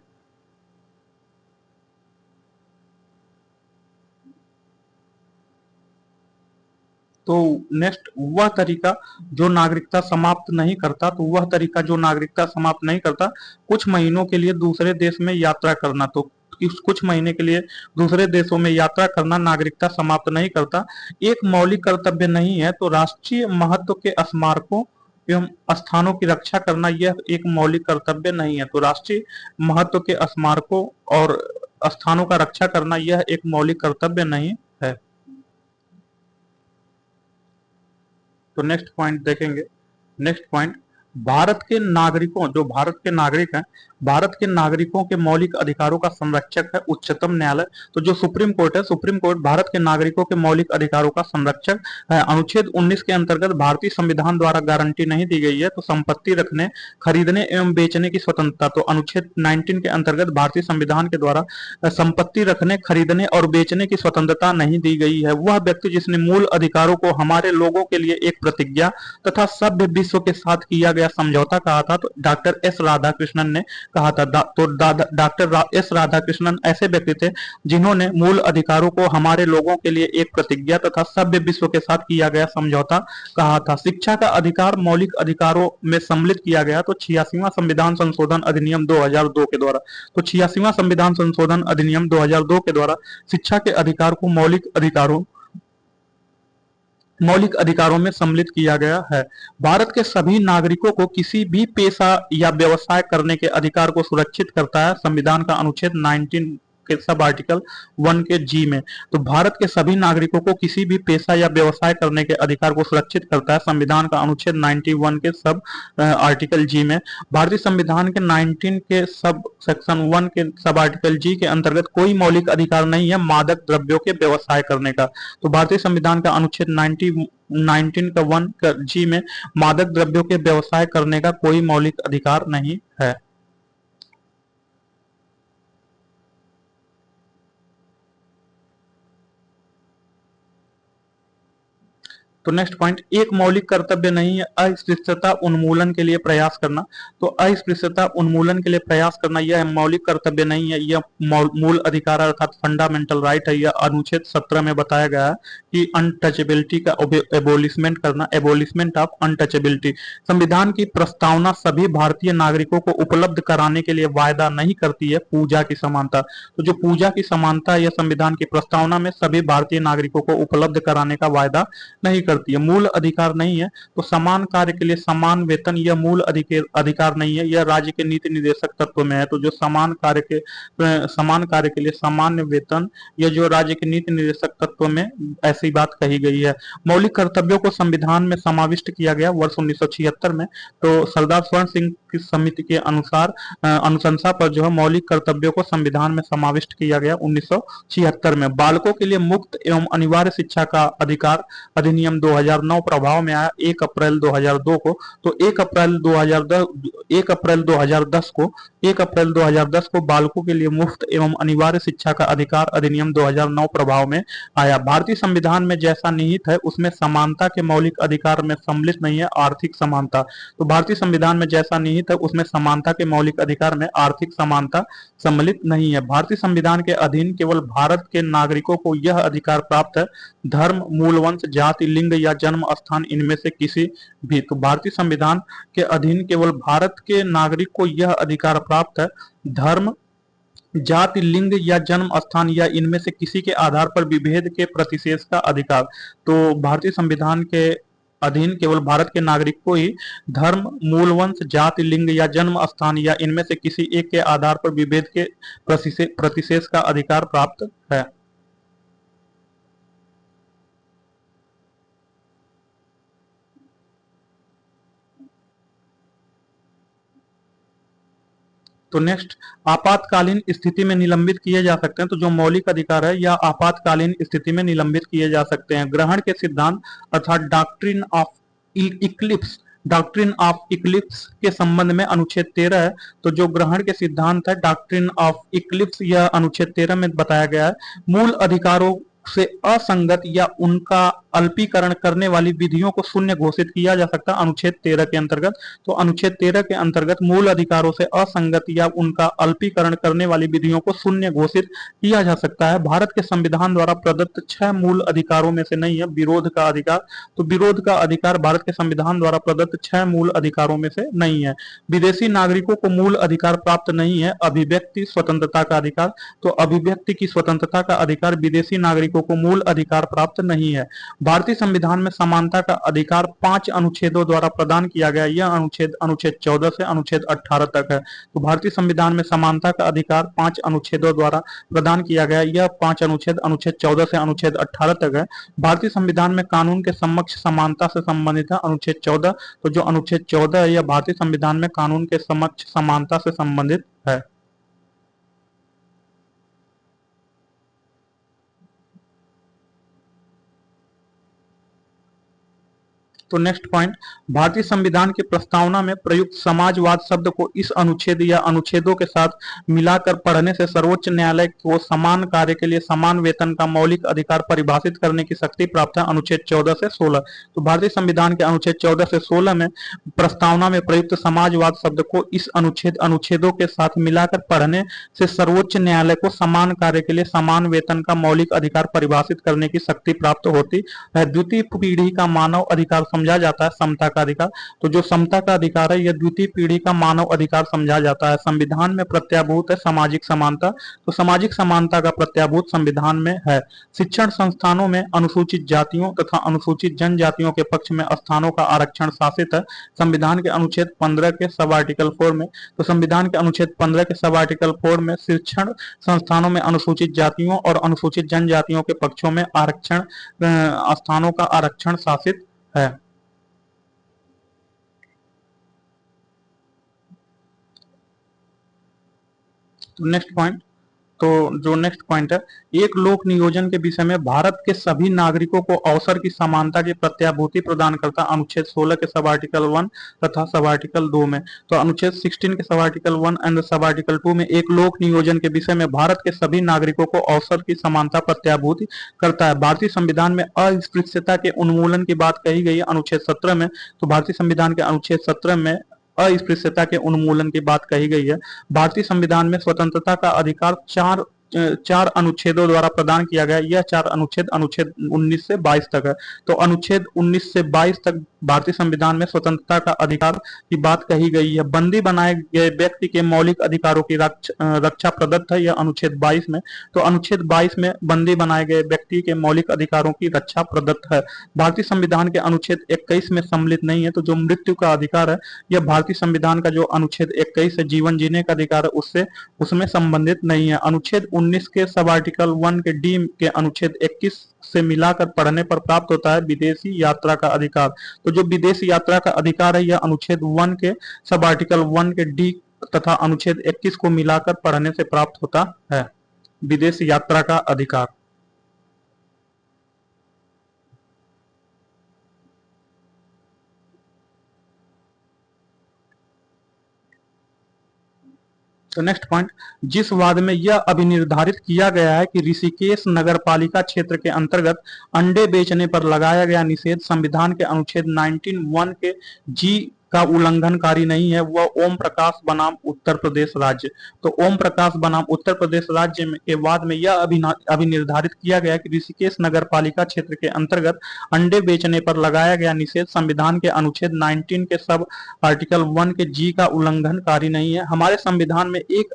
तो नेक्स्ट वह तरीका जो नागरिकता समाप्त नहीं करता। तो वह तरीका जो नागरिकता समाप्त नहीं करता, कुछ महीनों के लिए दूसरे देश में यात्रा करना। तो कुछ महीने के लिए दूसरे देशों में यात्रा करना नागरिकता समाप्त नहीं करता। एक मौलिक कर्तव्य नहीं है। तो राष्ट्रीय महत्व के स्मारकों एवं स्थानों की रक्षा करना यह एक मौलिक कर्तव्य नहीं है। तो राष्ट्रीय महत्व के स्मारकों और स्थानों का रक्षा करना यह एक मौलिक कर्तव्य नहीं है। तो नेक्स्ट पॉइंट देखेंगे। नेक्स्ट पॉइंट, भारत के नागरिकों, जो भारत के नागरिक हैं, भारत के नागरिकों के मौलिक अधिकारों का संरक्षक है उच्चतम न्यायालय। तो जो सुप्रीम कोर्ट है, सुप्रीम कोर्ट भारत के नागरिकों के मौलिक अधिकारों का संरक्षक है। अनुच्छेद 19 के अंतर्गत भारतीय संविधान द्वारा गारंटी नहीं दी गई है तो संपत्ति रखने, खरीदने एवं बेचने की स्वतंत्रता। तो अनुच्छेद 19 के अंतर्गत भारतीय संविधान के द्वारा संपत्ति रखने, खरीदने और बेचने की स्वतंत्रता नहीं दी गई है। वह व्यक्ति जिसने मूल अधिकारों को हमारे लोगों के लिए एक प्रतिज्ञा तथा सभ्य विश्व के साथ किया गया समझौता कहा था। तो डॉक्टर एस राधाकृष्णन ने कहा था। तो डॉक्टर एस राधाकृष्णन ऐसे व्यक्ति थे जिन्होंने मूल अधिकारों को हमारे लोगों के लिए एक प्रतिज्ञा तथा सभ्य विश्व के साथ किया गया समझौता कहा था। शिक्षा का अधिकार मौलिक अधिकारों में सम्मिलित किया गया। तो 86वां संविधान संशोधन अधिनियम 2002 के द्वारा, तो 86वां संविधान संशोधन अधिनियम 2002 के द्वारा शिक्षा के अधिकार को मौलिक अधिकारों में सम्मिलित किया गया है। भारत के सभी नागरिकों को किसी भी पेशा या व्यवसाय करने के अधिकार को सुरक्षित करता है संविधान का अनुच्छेद 19 के सब आर्टिकल 1 के जी में। तो भारत के सभी नागरिकों को किसी भी पेशा या व्यवसाय करने के अधिकार को सुरक्षित करता है संविधान का अनुच्छेद 91 के सब आर्टिकल जी में। भारतीय संविधान के 19 के सब सेक्शन 1 के सब आर्टिकल जी के अंतर्गत कोई मौलिक अधिकार नहीं है मादक द्रव्यों के व्यवसाय करने का। तो भारतीय संविधान का अनुच्छेद 19 का 1 का जी में मादक द्रव्यों के व्यवसाय करने का कोई मौलिक अधिकार नहीं है। तो नेक्स्ट पॉइंट, एक मौलिक कर्तव्य नहीं है अस्पृश्यता उन्मूलन के लिए प्रयास करना। तो अस्पृश्यता उन्मूलन के लिए प्रयास करना यह मौलिक कर्तव्य नहीं है, यह मूल अधिकार अर्थात फंडामेंटल राइट है। यह अनुच्छेद 17 में बताया गया है कि अनटचेबिलिटी का एबोलिशमेंट करना, एबोलिशमेंट ऑफ अनटचेबिलिटी। संविधान की प्रस्तावना सभी भारतीय नागरिकों को उपलब्ध कराने के लिए वायदा नहीं करती है पूजा की समानता। तो जो पूजा की समानता यह संविधान की प्रस्तावना में सभी भारतीय नागरिकों को उपलब्ध कराने का वायदा नहीं करती है, मूल अधिकार नहीं है। तो समान कार्य के लिए समान वेतन यह मूल अधिकार नहीं है, यह राज्य के नीति निर्देशक तत्व में है। तो जो समान कार्य के लिए सामान्य वेतन, यह जो राज्य के नीति निर्देशक तत्व में ऐसी बात कही गई है। मौलिक कर्तव्यों को संविधान में समाविष्ट किया गया वर्ष 1976 में। तो सरदार स्वर्ण सिंह की समिति के अनुसार अनुशंसा पर जो है मौलिक कर्तव्यों को संविधान में समाविष्ट किया गया 1976 में। बालकों के लिए मुक्त एवं अनिवार्य शिक्षा का अधिकार अधिनियम 2009 प्रभाव में आया 1 अप्रैल 2002 को। तो 1 अप्रैल 2010 को बालकों के लिए मुफ्त एवं अनिवार्य शिक्षा का अधिकार अधिनियम 2009 प्रभाव में आया। भारतीय संविधान में जैसा निहित है उसमें समानता के मौलिक अधिकार में सम्मिलित नहीं है आर्थिक समानता। तो भारतीय संविधान में जैसा निहित है उसमें समानता के मौलिक अधिकार में आर्थिक समानता सम्मिलित नहीं है। भारतीय संविधान के अधीन केवल भारत के नागरिकों को यह अधिकार प्राप्त है, धर्म, मूल वंश, जाति, लिंग या जन्म स्थान इनमें से किसी भी। तो भारतीय संविधान के अधीन केवल भारत के नागरिक को यह अधिकार प्राप्त है, धर्म, जाति, लिंग या जन्म स्थान या इनमें से किसी के आधार पर विभेद के प्रतिशेष का अधिकार। तो भारतीय संविधान के अधीन केवल भारत के नागरिक को ही धर्म, मूल वंश, जाति, लिंग या जन्म स्थान या इनमें से किसी एक के आधार पर विभेद के प्रतिशेष का अधिकार प्राप्त है। तो नेक्स्ट, आपातकालीन स्थिति में निलंबित किए जा सकते हैं। तो जो मौलिक अधिकार है या आपातकालीन स्थिति में निलंबित किए जा सकते हैं। ग्रहण के सिद्धांत अर्थात डॉक्ट्रिन ऑफ इक्लिप्स के संबंध में अनुच्छेद 13 है। तो जो ग्रहण के सिद्धांत है डॉक्ट्रिन ऑफ इक्लिप्स यह अनुच्छेद 13 में बताया गया है। मूल अधिकारों से असंगत या उनका अल्पीकरण करने वाली विधियों को शून्य घोषित किया जा सकता है अनुच्छेद 13 के अंतर्गत। तो अनुच्छेद 13 के अंतर्गत मूल अधिकारों से असंगत या उनका अल्पीकरण करने वाली विधियों को शून्य घोषित किया जा सकता है। भारत के संविधान द्वारा प्रदत्त 6 मूल अधिकारों में से नहीं है विरोध का अधिकार। तो विरोध का अधिकार भारत के संविधान द्वारा प्रदत्त 6 मूल अधिकारों में से नहीं है। विदेशी नागरिकों को मूल अधिकार प्राप्त नहीं है अभिव्यक्ति स्वतंत्रता का अधिकार। तो अभिव्यक्ति की स्वतंत्रता का अधिकार विदेशी नागरिकों को मूल अधिकार प्राप्त नहीं है। भारतीय संविधान में समानता का अधिकार 5 अनुच्छेदों द्वारा प्रदान किया गया। यह अनुच्छेद 14 से अनुच्छेद 18 तक है। तो भारतीय संविधान में समानता का अधिकार 5 अनुच्छेदों द्वारा प्रदान किया गया। यह 5 अनुच्छेद 14 से अनुच्छेद 18 तक है। भारतीय संविधान में कानून के समक्ष समानता से संबंधित है अनुच्छेद 14। तो जो अनुच्छेद 14 है यह भारतीय संविधान में कानून के समक्ष समानता से संबंधित है। तो नेक्स्ट पॉइंट, भारतीय संविधान की प्रस्तावना में प्रयुक्त समाजवाद शब्द को इस अनुच्छेद या अनुच्छेदों के साथ मिलाकर पढ़ने से सर्वोच्च न्यायालय को समान कार्य के लिए समान वेतन का मौलिक अधिकार परिभाषित करने की शक्ति प्राप्त है अनुच्छेद 14 से 16। तो भारतीय संविधान के अनुच्छेद 14 से 16 में प्रस्तावना में प्रयुक्त समाजवाद शब्द को इस अनुच्छेदों के साथ मिलाकर पढ़ने से सर्वोच्च न्यायालय को समान कार्य के लिए समान वेतन का मौलिक अधिकार परिभाषित करने की शक्ति प्राप्त होती है। द्वितीय पीढ़ी का मानव अधिकार समझा जाता है समता का अधिकार। तो जो समता का अधिकार है यह द्वितीय पीढ़ी का मानव अधिकार समझा जाता है। संविधान में प्रत्याभूत है सामाजिक समानता, तो सामाजिक समानता का प्रत्याभूत संविधान में है। शिक्षण संस्थानों में अनुसूचित जातियों तथा अनुसूचित जनजातियों के पक्ष में स्थानों का आरक्षण शासित है संविधान के अनुच्छेद 15 के सब आर्टिकल 4 में। तो संविधान के अनुच्छेद 15 के सब आर्टिकल 4 में शिक्षण संस्थानों में अनुसूचित जातियों और अनुसूचित जनजातियों के पक्षों में आरक्षण स्थानों का आरक्षण शासित है। तो नेक्स्ट पॉइंट, तो जो नेक्स्ट पॉइंट है, एक लोक नियोजन के विषय में भारत के सभी नागरिकों को अवसर की समानता की प्रत्याभूति प्रदान करता अनुच्छेद 16 के सब आर्टिकल 1 तथा सब आर्टिकल 2 में। तो अनुच्छेद 16 के sub article 1 and sub article 2 में एक लोक नियोजन के विषय में भारत के सभी नागरिकों को अवसर की समानता प्रत्याभूति करता है। भारतीय संविधान में अस्पृश्यता के उन्मूलन की बात कही गई है अनुच्छेद 17 में। तो भारतीय संविधान के अनुच्छेद 17 में अस्पृश्यता के उन्मूलन की बात कही गई है। भारतीय संविधान में स्वतंत्रता का अधिकार चार अनुच्छेदों द्वारा प्रदान किया गया। यह चार अनुच्छेद अनुच्छेद 19 से 22 तक है। तो अनुच्छेद 19 से 22 तक भारतीय संविधान में स्वतंत्रता का अधिकार की बात कही गई है। बंदी बनाए गए व्यक्ति के मौलिक अधिकारों की रक्षा प्रदत्त है, यह अनुच्छेद 22 में। तो अनुच्छेद 22 में बंदी बनाए गए व्यक्ति के मौलिक अधिकारों की रक्षा प्रदत्त है। भारतीय संविधान के अनुच्छेद 21 में सम्मिलित नहीं है। तो जो मृत्यु का अधिकार है यह भारतीय संविधान का जो अनुच्छेद 21 है जीवन जीने का अधिकार है उससे उसमें संबंधित नहीं है। अनुच्छेद 19 के सब आर्टिकल 1 के डी के अनुच्छेद 21 से मिलाकर पढ़ने पर प्राप्त होता है विदेशी यात्रा का अधिकार। तो जो विदेशी यात्रा का अधिकार है यह अनुच्छेद 1 के सब आर्टिकल 1 के डी तथा अनुच्छेद 21 को मिलाकर पढ़ने से प्राप्त होता है विदेशी यात्रा का अधिकार। तो नेक्स्ट पॉइंट, जिस वाद में यह अभिनिर्धारित किया गया है कि ऋषिकेश नगरपालिका क्षेत्र के अंतर्गत अंडे बेचने पर लगाया गया निषेध संविधान के अनुच्छेद 19(1) के जी का उल्लंघनकारी नहीं है, वह ओम प्रकाश बनाम उत्तर प्रदेश राज्य। तो ओम प्रकाश बनाम उत्तर प्रदेश राज्य के वाद में यह अभिनिर्धारित किया गया कि ऋषिकेश नगरपालिका क्षेत्र के अंतर्गत अंडे बेचने पर लगाया गया निषेध संविधान के अनुच्छेद 19 के सब आर्टिकल 1 के जी का उल्लंघनकारी नहीं है। हमारे संविधान में एक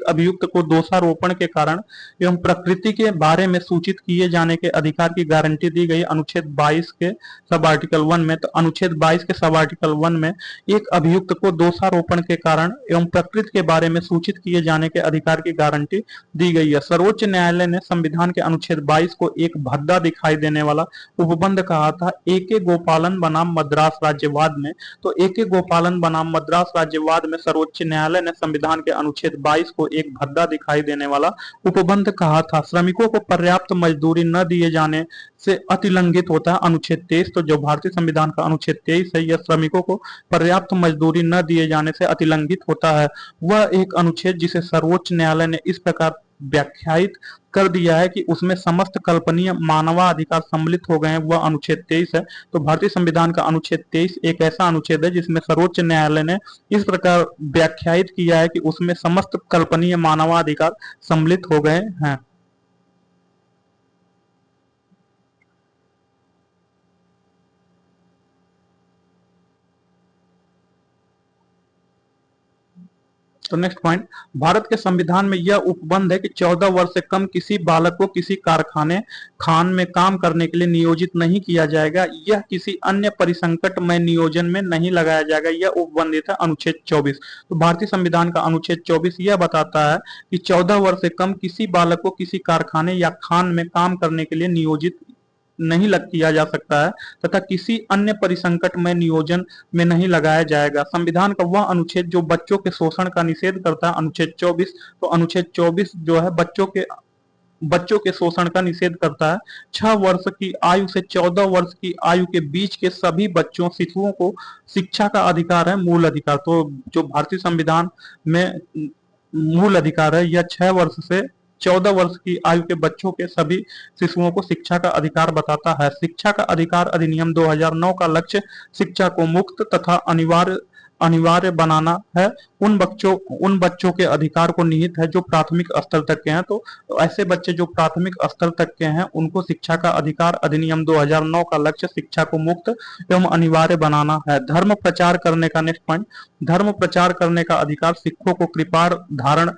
अभियुक्त को दोषारोपण के कारण एवं प्रकृति के बारे में सूचित किए जाने के अधिकार की गारंटी दी गई अनुच्छेद 22 के सब आर्टिकल 1 में। तो अनुच्छेद 22 के सब आर्टिकल 1 में एक अभियुक्त को दोषारोपण के कारण एवं प्रकृति के बारे में सूचित किए जाने के अधिकार की गारंटी दी गई है। सर्वोच्च न्यायालय ने संविधान के अनुच्छेद 22 को एक भद्दा दिखाई देने वाला उपबंध कहा था A.K. गोपालन बनाम मद्रास राज्यवाद में। तो A.K. गोपालन बनाम मद्रास राज्यवाद में सर्वोच्च न्यायालय ने संविधान के अनुच्छेद 22 को एक भद्दा दिखाई देने वाला उपबंध कहा था। श्रमिकों को पर्याप्त मजदूरी न दिए जाने से अतिलंघित होता है अनुच्छेद 23। तो जो भारतीय संविधान का अनुच्छेद 23 है यह श्रमिकों को पर्याप्त मजदूरी न दिए जाने से अतिलंघित होता है। वह एक अनुच्छेद जिसे सर्वोच्च न्यायालय ने इस प्रकार व्याख्यायित कर दिया है कि उसमें समस्त कल्पनीय मानवाधिकार सम्मिलित हो गए हैं, वह अनुच्छेद 23 है। तो भारतीय संविधान का अनुच्छेद 23 एक ऐसा अनुच्छेद है जिसमें सर्वोच्च न्यायालय ने इस प्रकार व्याख्यायित किया है कि उसमें समस्त कल्पनीय मानवाधिकार सम्मिलित हो गए हैं। तो नेक्स्ट पॉइंट, भारत के संविधान में यह उपबंध है कि 14 वर्ष से कम किसी बालक को किसी कारखाने खान में काम करने के लिए नियोजित नहीं किया जाएगा। यह किसी अन्य परिसंकट में नियोजन में नहीं लगाया जाएगा। यह उपबंधित है अनुच्छेद 24। तो भारतीय संविधान का अनुच्छेद 24 यह बताता है कि 14 वर्ष से कम किसी बालक को किसी कारखाने या खान में काम करने के लिए नियोजित नहीं किया जा सकता है तथा किसी अन्य परिसंकट में नियोजन में नहीं लगाया जाएगा। संविधान का वह अनुच्छेद जो बच्चों के शोषण का निषेध करता है अनुच्छेद 24। तो अनुच्छेद 24 जो है बच्चों के शोषण का निषेध करता है। 6 वर्ष की आयु से 14 वर्ष की आयु के बीच के सभी बच्चों शिशुओं को शिक्षा का अधिकार है, मूल अधिकार। तो जो भारतीय संविधान में मूल अधिकार है यह 6 वर्ष से 14 वर्ष की आयु के बच्चों के सभी शिशुओं को शिक्षा का अधिकार बताता है। शिक्षा का अधिकार अधिनियम 2009 का लक्ष्य शिक्षा को मुक्त तथा अनिवार्य अनिवार्य बनाना है उन बच्चों के अधिकार को निहित है जो प्राथमिक स्तर तक के हैं। तो ऐसे बच्चे जो प्राथमिक स्तर तक के हैं उनको शिक्षा का अधिकार अधिनियम 2009 का लक्ष्य शिक्षा को मुक्त एवं अनिवार्य बनाना है। धर्म प्रचार करने का नेक्स्ट पॉइंट, धर्म प्रचार करने का अधिकार, सिखों को कृपाण धारण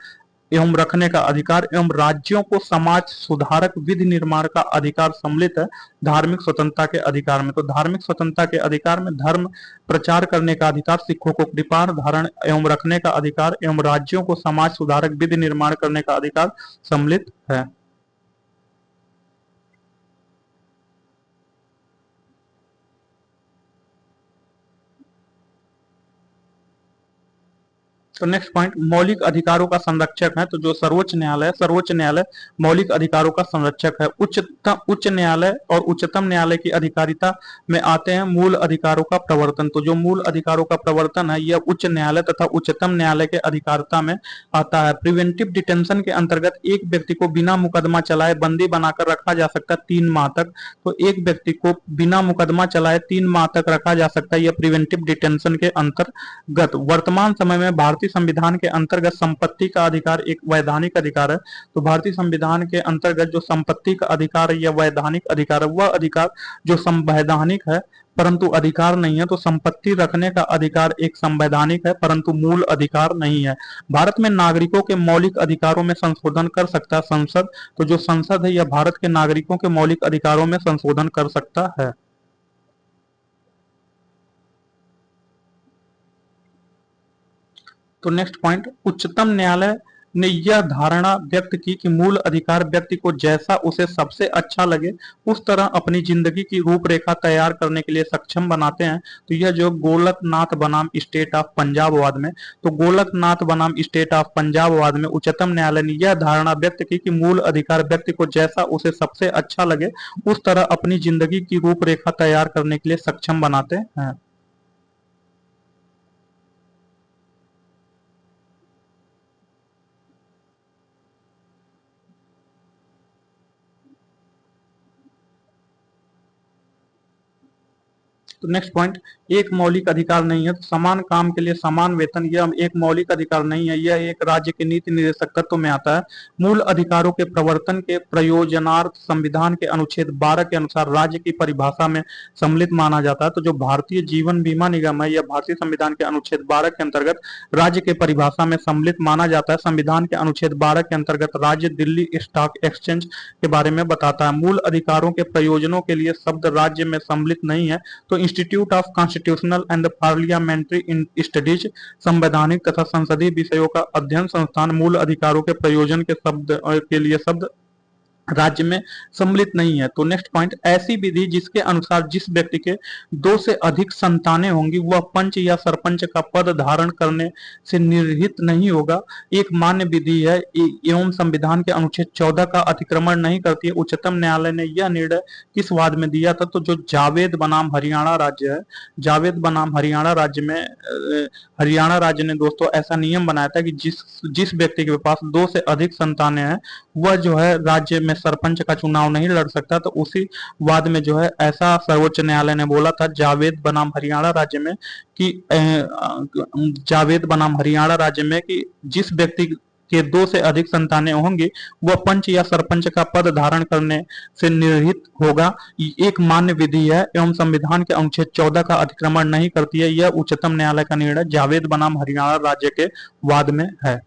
एवं रखने का अधिकार एवं राज्यों को समाज सुधारक विधि निर्माण का अधिकार सम्मिलित है धार्मिक स्वतंत्रता के अधिकार में। तो धार्मिक स्वतंत्रता के अधिकार में धर्म प्रचार करने का अधिकार, सिखों को कृपाण धारण एवं रखने का अधिकार एवं राज्यों को समाज सुधारक विधि निर्माण करने का अधिकार सम्मिलित है। तो नेक्स्ट पॉइंट, मौलिक अधिकारों का संरक्षक है। तो जो सर्वोच्च न्यायालय मौलिक अधिकारों का संरक्षक है। उच्च न्यायालय और उच्चतम न्यायालय की अधिकारिता में आते हैं मूल अधिकारों का प्रवर्तन। तो जो मूल अधिकारों का प्रवर्तन है यह उच्च न्यायालय तथा उच्चतम न्यायालय के अधिकारिता में आता है। प्रिवेंटिव डिटेंशन के अंतर्गत एक व्यक्ति को बिना मुकदमा चलाए बंदी बनाकर रखा जा सकता है 3 माह तक। तो एक व्यक्ति को बिना मुकदमा चलाए 3 माह तक रखा जा सकता है, यह प्रिवेंटिव डिटेंशन के अंतर्गत। वर्तमान समय में भारतीय संविधान के अंतर्गत संपत्ति का अधिकार एक वैधानिक अधिकार है। तो भारतीय संविधान के अंतर्गत जो संपत्ति का अधिकार है यह वैधानिक अधिकार है। वह अधिकार जो संवैधानिक है परंतु अधिकार नहीं है। तो संपत्ति रखने का अधिकार एक संवैधानिक है परंतु मूल अधिकार नहीं है। भारत में नागरिकों के मौलिक अधिकारों में संशोधन कर सकता है संसद। तो जो संसद है यह भारत के नागरिकों के मौलिक अधिकारों में संशोधन कर सकता है। तो नेक्स्ट पॉइंट, उच्चतम न्यायालय ने यह धारणा व्यक्त की कि मूल अधिकार व्यक्ति को जैसा उसे सबसे अच्छा लगे उस तरह अपनी जिंदगी की रूपरेखा तैयार करने के लिए सक्षम बनाते हैं। तो यह जो गोलकनाथ बनाम स्टेट ऑफ पंजाबवाद में, तो गोलकनाथ बनाम स्टेट ऑफ पंजाबवाद में उच्चतम न्यायालय ने यह धारणा व्यक्त की कि मूल अधिकार व्यक्ति को जैसा उसे सबसे अच्छा लगे उस तरह अपनी जिंदगी की रूपरेखा तैयार करने के लिए सक्षम बनाते हैं। तो नेक्स्ट पॉइंट, एक मौलिक अधिकार नहीं है। तो समान काम के लिए समान वेतन यह एक मौलिक अधिकार नहीं है, यह एक राज्य के नीति निर्देशक तत्व में आता है। मूल अधिकारों के प्रवर्तन के प्रयोजनार्थ संविधान के अनुच्छेद 12 के अनुसार राज्य की परिभाषा में सम्मिलित माना जाता है। तो जो भारतीय जीवन बीमा निगम है यह भारतीय संविधान के अनुच्छेद 12 के अंतर्गत राज्य के परिभाषा में सम्मिलित माना जाता है। संविधान के अनुच्छेद 12 के अंतर्गत राज्य दिल्ली स्टॉक एक्सचेंज के बारे में बताता है। मूल अधिकारों के प्रयोजनों के लिए शब्द राज्य में सम्मिलित नहीं है। तो institute of constitutional and parliamentary studies संवैधानिक तथा संसदीय विषयों का अध्ययन संस्थान मूल अधिकारों के प्रयोजन के लिए शब्द राज्य में सम्मिलित नहीं है। तो नेक्स्ट पॉइंट, ऐसी विधि जिसके अनुसार जिस व्यक्ति के 2 से अधिक संतानें होंगी वह पंच या सरपंच का पद धारण करने से निर्हित नहीं होगा, एक मान्य विधि है एवं संविधान के अनुच्छेद 14 का अतिक्रमण नहीं करती है। उच्चतम न्यायालय ने यह निर्णय किस वाद में दिया था? तो जो जावेद बनाम हरियाणा राज्य है, जावेद बनाम हरियाणा राज्य में हरियाणा राज्य ने दोस्तों ऐसा नियम बनाया था कि जिस व्यक्ति के पास 2 से अधिक संतानें हैं वह जो है राज्य में सरपंच का चुनाव नहीं लड़ सकता। तो उसी वाद में जो है ऐसा सर्वोच्च न्यायालय ने बोला था जावेद बनाम हरियाणा राज्य में कि जावेद बनाम हरियाणा राज्य में कि जिस व्यक्ति के 2 से अधिक संतानें होंगी वह पंच या सरपंच का पद धारण करने से निर्हित होगा, एक मान्य विधि है एवं संविधान के अनुच्छेद 14 का अतिक्रमण नहीं करती है। यह उच्चतम न्यायालय का निर्णय जावेद बनाम हरियाणा राज्य के वाद में है।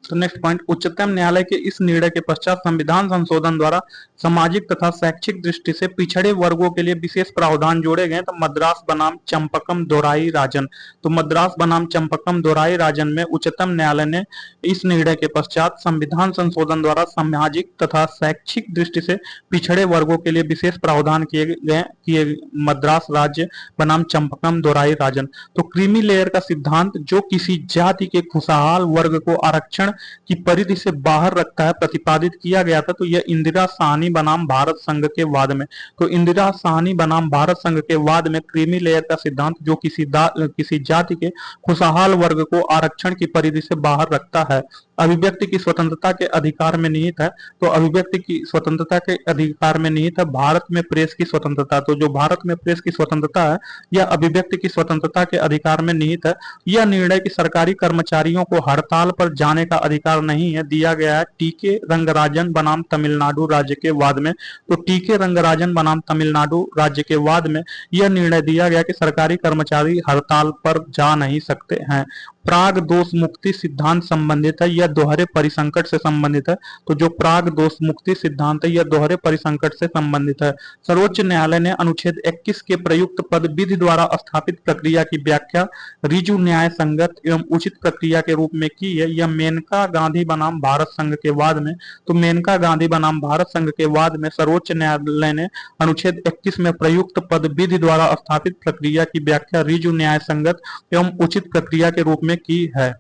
तो नेक्स्ट पॉइंट, उच्चतम न्यायालय के इस निर्णय के पश्चात संविधान संशोधन द्वारा सामाजिक तथा शैक्षिक दृष्टि से पिछड़े वर्गों के लिए विशेष प्रावधान जोड़े गए। तो मद्रास बनाम चंपकम दोराई राजन, तो मद्रास बनाम चंपकम दोराई राजन में उच्चतम न्यायालय ने इस निर्णय के पश्चात संविधान संशोधन द्वारा सामाजिक तथा शैक्षिक दृष्टि से पिछड़े वर्गों के लिए विशेष प्रावधान किए मद्रास राज्य बनाम चंपकम दोराई राजन। तो क्रीमी लेयर का सिद्धांत जो किसी जाति के खुशहाल वर्ग को आरक्षण की परिधि से बाहर रखता है प्रतिपादित किया गया था, तो यह इंदिरा साहनी बनाम भारत संघ के वाद में। तो इंदिरा साहनी बनाम भारत संघ के वाद में क्रीमी लेयर का सिद्धांत जो किसी जाति के खुशहाल वर्ग को आरक्षण की परिधि से बाहर रखता है, अभिव्यक्ति की स्वतंत्रता के अधिकार में निहित है। तो अभिव्यक्ति की स्वतंत्रता के अधिकार में निहित है भारत में प्रेस की स्वतंत्रता। तो जो भारत में प्रेस की स्वतंत्रता है यह अभिव्यक्ति की स्वतंत्रता के अधिकार में निहित है। यह निर्णय कि सरकारी कर्मचारियों को हड़ताल पर जाने का अधिकार नहीं है दिया गया है टीके रंगराजन बनाम तमिलनाडु राज्य के वाद में। तो टीके रंगराजन बनाम तमिलनाडु राज्य के वाद में यह निर्णय दिया गया कि सरकारी कर्मचारी हड़ताल पर जा नहीं सकते हैं। प्राग दोष मुक्ति सिद्धांत संबंधित है, यह दोहरे परिसंकट से संबंधित है। तो जो प्राग दोष मुक्ति सिद्धांत है यह दोहरे परिसंकट से संबंधित है। सर्वोच्च न्यायालय ने अनुच्छेद 21 के प्रयुक्त पद विधि द्वारा स्थापित प्रक्रिया की व्याख्या ऋजु न्याय संगत एवं उचित प्रक्रिया के रूप में की है। यह मेनका गांधी बनाम भारत संघ के वाद में। तो मेनका गांधी बनाम भारत संघ के वाद में सर्वोच्च न्यायालय ने अनुच्छेद 21 में प्रयुक्त पद विधि द्वारा स्थापित प्रक्रिया की व्याख्या ऋजु न्याय संगत एवं उचित प्रक्रिया के रूप में की है।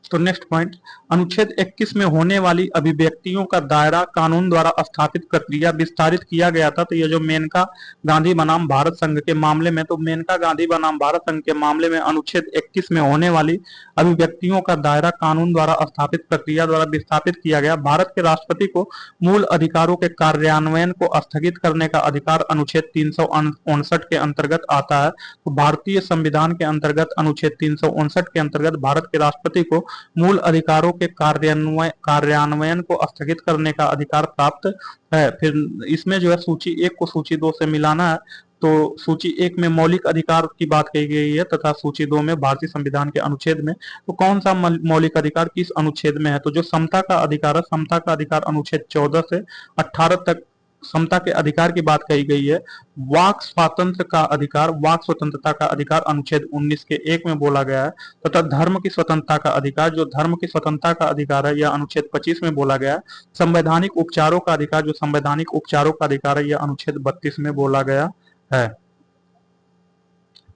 तो नेक्स्ट पॉइंट, अनुच्छेद 21 में होने वाली अभिव्यक्तियों का दायरा कानून द्वारा स्थापित प्रक्रिया विस्तारित किया गया था। तो ये जो मेनका गांधी बनाम भारत संघ के मामले में, तो मेनका गांधी बनाम भारत संघ के मामले में अनुच्छेद 21 में होने वाली अभिव्यक्तियों का दायरा कानून द्वारा स्थापित प्रक्रिया द्वारा विस्थापित किया गया। भारत के राष्ट्रपति को मूल अधिकारों के कार्यान्वयन को स्थगित करने का अधिकार अनुच्छेद 359 के अंतर्गत आता है। तो भारतीय संविधान के अंतर्गत अनुच्छेद 359 के अंतर्गत भारत के राष्ट्रपति को मूल अधिकारों के कार्यान्वयन को स्थगित करने का अधिकार प्राप्त है। फिर इसमें जो है सूची 1 को सूची 2 से मिलाना है। तो सूची 1 में मौलिक अधिकार की बात कही गई है तथा सूची 2 में भारतीय संविधान के अनुच्छेद में। तो कौन सा मौलिक अधिकार किस अनुच्छेद में है? तो जो समता का अधिकार है, समता का अधिकार अनुच्छेद 14 से 18 तक समता के अधिकार की बात कही गई है। वाक स्वातंत्र का अधिकार, वाक स्वतंत्रता का अधिकार अनुच्छेद 19 के 1 में बोला गया है। तथा धर्म की स्वतंत्रता का अधिकार, जो धर्म की स्वतंत्रता का अधिकार है, यह अनुच्छेद 25 में बोला गया है। संवैधानिक उपचारों का अधिकार, जो संवैधानिक उपचारों का अधिकार है, यह अनुच्छेद 32 में बोला गया है।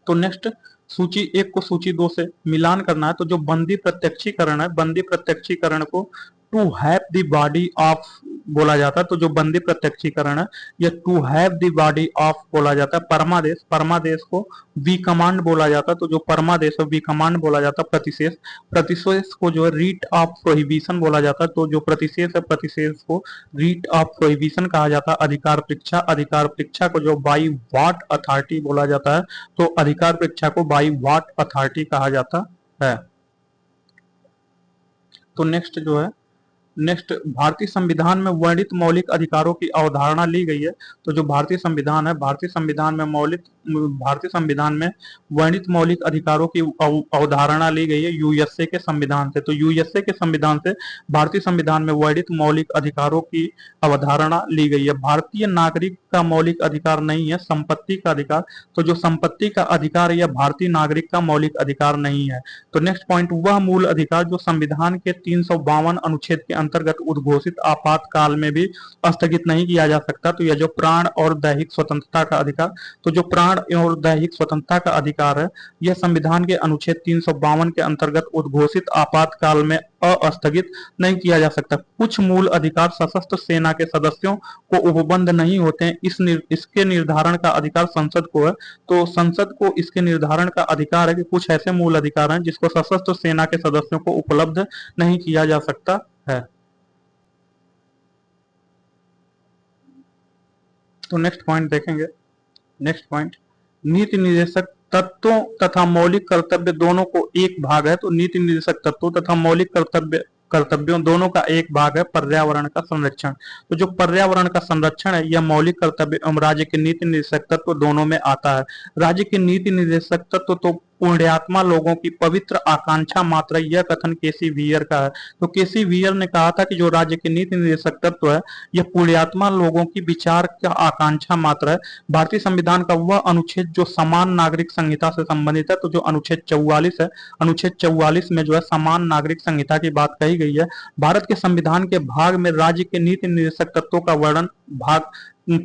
तो नेक्स्ट, सूची 1 को सूची 2 से मिलान करना है। तो जो बंदी प्रत्यक्षीकरण है, बंदी प्रत्यक्षीकरण को to have the body of बोला जाता है। तो जो बंदी प्रत्यक्षीकरण है यह to have the body of बोला जाता है। परमादेश, परमादेश को वी कमांड बोला जाता है। तो जो परमादेश है वी कमांड बोला जाता है। प्रतिशेष, प्रतिशेष को जो है रीट ऑफ प्रोहिबिशन बोला जाता है। तो जो प्रतिशेष है, प्रतिशेष को रीट ऑफ प्रोहिबिशन कहा जाता है। अधिकार परीक्षा, अधिकार परीक्षा को जो बाई व्हाट अथॉरिटी बोला जाता है, तो अधिकार परीक्षा को बाई व्हाट अथॉरिटी कहा जाता है। तो नेक्स्ट जो है, नेक्स्ट, भारतीय संविधान में वर्णित मौलिक अधिकारों की अवधारणा ली गई है। तो जो भारतीय संविधान है, भारतीय संविधान में वर्णित मौलिक अधिकारों की अवधारणा ली गई है यूएसए के संविधान से। तो यूएसए के संविधान से भारतीय संविधान में वर्णित मौलिक अधिकारों की अवधारणा ली गई है। भारतीय नागरिक का मौलिक अधिकार नहीं है संपत्ति का अधिकार। तो जो संपत्ति का अधिकार है यह भारतीय नागरिक का मौलिक अधिकार नहीं है। तो नेक्स्ट पॉइंट, वह मूल अधिकार जो संविधान के 352 अनुच्छेद के अंतर्गत उद्घोषित आपातकाल में भी स्थगित नहीं किया जा सकता। तो यह जो प्राण और दैहिक स्वतंत्रता का अधिकार, तो जो प्राण और दैहिक स्वतंत्रता का अधिकार है यह संविधान के अनुच्छेद 352 के अंतर्गत उद्घोषित आपातकाल में अस्थगित नहीं किया जा सकता। कुछ मूल अधिकार सशस्त्र सेना के सदस्यों को उपबंध नहीं होते हैं, इसके निर्धारण का अधिकार संसद को है। तो संसद को इसके निर्धारण का अधिकार है कि कुछ ऐसे मूल अधिकार हैं जिसको सशस्त्र सेना के सदस्यों को उपलब्ध नहीं किया जा सकता है। तो नेक्स्ट पॉइंट देखेंगे। नेक्स्ट पॉइंट, नीति निर्देशक तत्वों तथा मौलिक कर्तव्य दोनों को एक भाग है। तो नीति निर्देशक तत्वों तथा मौलिक कर्तव्यों दोनों का एक भाग है पर्यावरण का संरक्षण। तो जो पर्यावरण का संरक्षण है यह मौलिक कर्तव्य एवं राज्य के नीति निर्देशक तत्व दोनों में आता है। राज्य के नीति निर्देशक तत्व तो पुण्यात्मा लोगों की पवित्र आकांक्षा मात्र, यह कथन केसी वियर का है। तो केसी वियर ने कहा था कि जो राज्य के नीति निर्देशक तत्व है यह पुण्यात्मा लोगों की विचार का आकांक्षा मात्र है। भारतीय संविधान का वह अनुच्छेद जो समान नागरिक संहिता से संबंधित है, तो जो अनुच्छेद 44 है, अनुच्छेद 44 में जो है समान नागरिक संहिता की बात कही गई है। भारत के संविधान के भाग में राज्य के नीति निर्देशक तत्वों का वर्णन भाग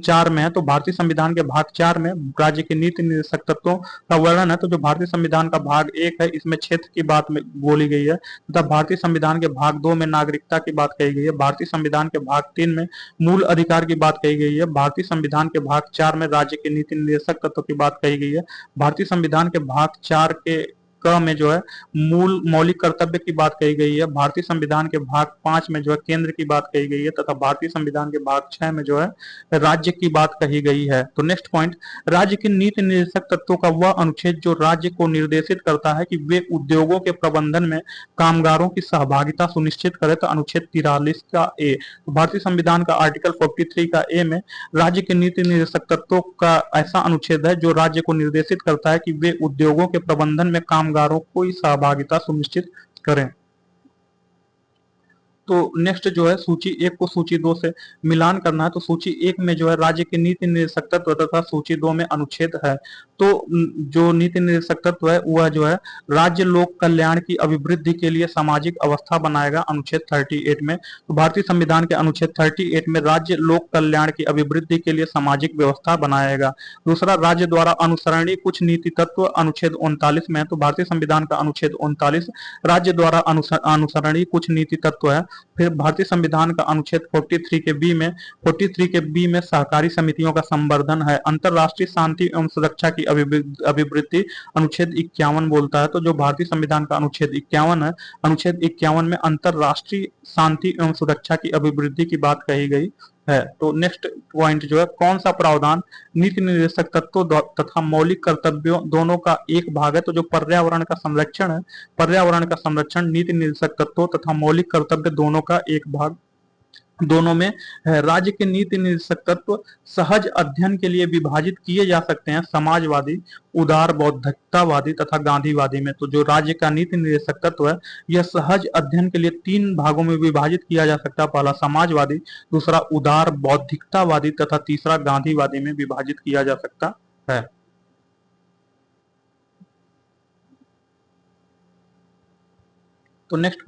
4 में है। तो भारतीय संविधान के भाग 4 में राज्य के नीति निर्देशक तत्वों का वर्णन है। तो जो भारतीय संविधान का भाग 1 है इसमें क्षेत्र की बात में बोली गई है, तथा भारतीय संविधान के भाग 2 में नागरिकता की बात कही गई है। भारतीय संविधान के भाग 3 में मूल अधिकार की बात कही गई है। भारतीय संविधान के भाग 4 में राज्य के नीति निर्देशक तत्वों की बात कही गई है। भारतीय संविधान के भाग 4 के क में जो है मूल मौलिक कर्तव्य की बात कही गई है। भारतीय संविधान के भाग 5 में जो है केंद्र की बात कही गई है, तथा भारतीय संविधान के भाग 6 में जो है राज्य की बात कही गई है। तो नेक्स्ट पॉइंट, राज्य के नीति निर्देशक तत्वों का वह अनुच्छेद जो राज्य को निर्देशित करता है कि वे उद्योगों के प्रबंधन में कामगारों की सहभागिता सुनिश्चित करे, तो अनुच्छेद 43 का ए। तो भारतीय संविधान का आर्टिकल 43 का ए में राज्य के नीति निर्देशक तत्वों का ऐसा अनुच्छेद है जो राज्य को निर्देशित करता है कि वे उद्योगों के प्रबंधन में कामगारों को सहभागिता सुनिश्चित करें। तो नेक्स्ट जो है सूची 1 को सूची 2 से मिलान करना है। तो सूची 1 में जो है राज्य के नीति निर्देशक तत्व तथा सूची 2 में अनुच्छेद है। तो जो नीति निर्देशक तत्व है वह जो है राज्य लोक कल्याण की अभिवृद्धि के लिए सामाजिक अवस्था बनाएगा, अनुच्छेद 38 में। तो भारतीय संविधान के अनुच्छेद 38 में राज्य लोक कल्याण की अभिवृद्धि के लिए सामाजिक व्यवस्था बनाएगा। दूसरा, राज्य द्वारा अनुसरणीय कुछ नीति तत्व, अनुच्छेद 39 में है। तो भारतीय संविधान का अनुच्छेद 39 राज्य द्वारा अनुसरणीय कुछ नीति तत्व है। फिर भारतीय संविधान का अनुच्छेद 43 के बी में सहकारी समितियों का संवर्धन है। अंतरराष्ट्रीय शांति एवं सुरक्षा की अभिवृद्धि, अनुच्छेद 51 बोलता है। तो जो भारतीय संविधान का अनुच्छेद 51 है, अनुच्छेद 51 में अंतरराष्ट्रीय शांति एवं सुरक्षा की अभिवृद्धि की बात कही गई है। तो नेक्स्ट पॉइंट जो है, कौन सा प्रावधान नीति निर्देशक तत्वों तथा मौलिक कर्तव्यों दोनों का एक भाग है? तो जो पर्यावरण का संरक्षण है, पर्यावरण का संरक्षण नीति निर्देशक तत्वों तथा मौलिक कर्तव्य दोनों का एक भाग दोनों में है। राज्य के नीति निर्देशक तत्व सहज अध्ययन के लिए विभाजित किए जा सकते हैं, समाजवादी, उदार बौद्धिकतावादी तथा गांधीवादी में। तो जो राज्य का नीति निर्देशक तत्व है यह सहज अध्ययन के लिए 3 भागों में विभाजित किया जा सकता है। पहला समाजवादी, दूसरा उदार बौद्धिकतावादी तथा तीसरा गांधीवादी में विभाजित किया जा सकता है। तो नेक्स्ट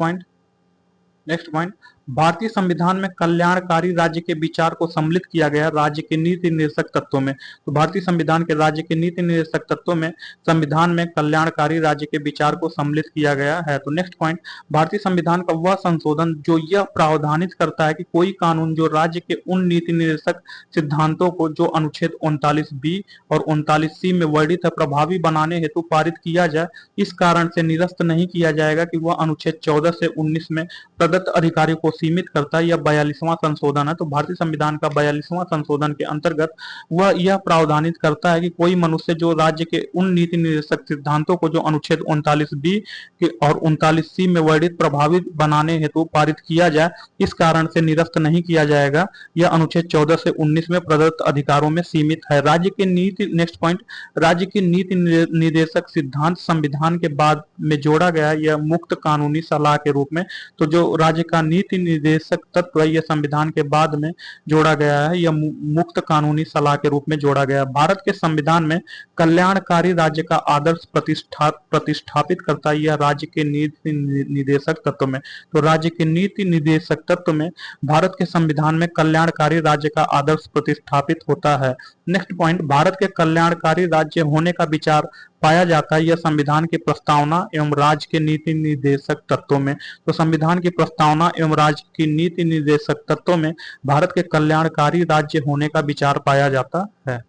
पॉइंट, भारतीय संविधान में कल्याणकारी राज्य के विचार को सम्मिलित किया गया राज्य के नीति निर्देशक तत्वों में। तो भारतीय संविधान के राज्य के नीति निर्देशक तत्वों में संविधान में कल्याणकारी राज्य के विचार को सम्मिलित किया गया है। तो नेक्स्ट पॉइंट, भारतीय संविधान का वह संशोधन जो यह प्रावधानित करता है कि कोई कानून जो राज्य के उन नीति निर्देशक सिद्धांतों को जो अनुच्छेद 39 बी और 39 सी में वर्णित है प्रभावी बनाने हेतु पारित किया जाए, इस कारण से निरस्त नहीं किया जाएगा कि वह अनुच्छेद 14 से 19 में प्रदत्त अधिकारियों को सीमित करता है। यह 42वां संशोधन है। तो भारतीय संविधान का 42वां संशोधन के अंतर्गत वह यह प्रावधानित करता है कि कोई मनुष्य जो राज्य के उन नीति निर्देशक सिद्धांतों को जो अनुच्छेद 39 बी और 39 सी में वर्णित प्रभावित बनाने हेतु पारित किया जाए, इस कारण से निरस्त नहीं किया जाएगा। यह अनुच्छेद 14 से 19 में प्रदत्त अधिकारों में सीमित है। राज्य के नीति नेक्स्ट पॉइंट, राज्य की नीति निर्देशक सिद्धांत संविधान के बाद में जोड़ा गया, यह मुक्त कानूनी सलाह के रूप में। तो जो राज्य का नीति निर्देशक तत्व है यह संविधान के बाद में जोड़ा गया है, यह मुक्त कानूनी सलाह के रूप में जोड़ा गया है। भारत के संविधान में कल्याणकारी राज्य का आदर्श प्रतिष्ठापित करता है, यह राज्य के नीति निर्देशक तत्व में। तो राज्य के नीति निर्देशक तत्व में भारत के संविधान में कल्याणकारी राज्य का आदर्श प्रतिष्ठापित होता है। नेक्स्ट पॉइंट, भारत के कल्याणकारी राज्य होने का विचार पाया जाता है, यह संविधान की प्रस्तावना एवं राज्य के नीति निर्देशक तत्वों में। तो संविधान की प्रस्तावना एवं राज्य की नीति निर्देशक तत्वों में भारत के कल्याणकारी राज्य होने का विचार पाया जाता है।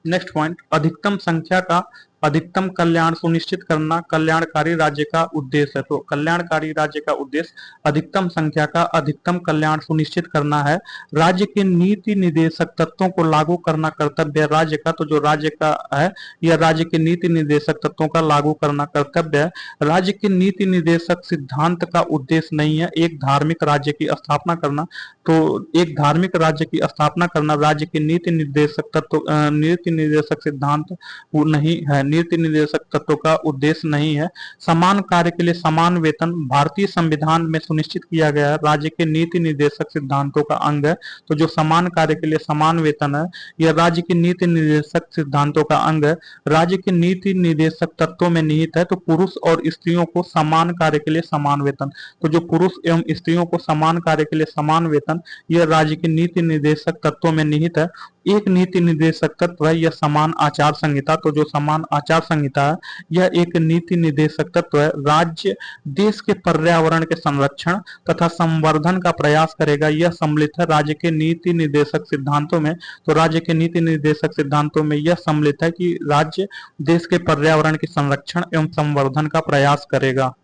नेक्स्ट पॉइंट, अधिकतम संख्या का अधिकतम कल्याण सुनिश्चित करना कल्याणकारी राज्य का उद्देश्य है। तो कल्याणकारी राज्य का उद्देश्य अधिकतम संख्या का अधिकतम कल्याण सुनिश्चित करना है। राज्य के नीति निदेशक तत्वों को लागू करना कर्तव्य है राज्य का। तो जो राज्य का है, यह राज्य के नीति निदेशक तत्वों का लागू करना कर्तव्य है। राज्य के नीति निदेशक सिद्धांत का उद्देश्य नहीं है एक धार्मिक राज्य की स्थापना करना। तो एक धार्मिक राज्य की स्थापना करना राज्य के नीति निर्देशक तत्व नीति निर्देशक सिद्धांत वो नहीं है, नीति निर्देशक तत्व का उद्देश्य नहीं है। समान कार्य के लिए समान वेतन भारतीय संविधान में सुनिश्चित किया गया है, राज्य के नीति निर्देशक सिद्धांतों का अंग है। तो जो समान कार्य के लिए समान वेतन है, यह राज्य के नीति निर्देशक सिद्धांतों का अंग है। राज्य के नीति निर्देशक तत्वों में निहित है। तो पुरुष और स्त्रियों को समान कार्य के लिए समान वेतन। तो जो पुरुष एवं स्त्रियों को समान कार्य के लिए समान वेतन, यह राज्य के नीति निर्देशक तत्वों में निहित है। एक नीति निर्देशक तत्व है यह समान आचार संहिता। तो जो समान आचार संहिता है, यह एक नीति निर्देशक तत्व है। राज्य देश के पर्यावरण के संरक्षण तथा संवर्धन का प्रयास करेगा, यह सम्मिलित है राज्य के नीति निर्देशक सिद्धांतों में। तो राज्य के नीति निर्देशक सिद्धांतों में यह सम्मिलित है कि राज्य देश के पर्यावरण के संरक्षण एवं संवर्धन का प्रयास करेगा।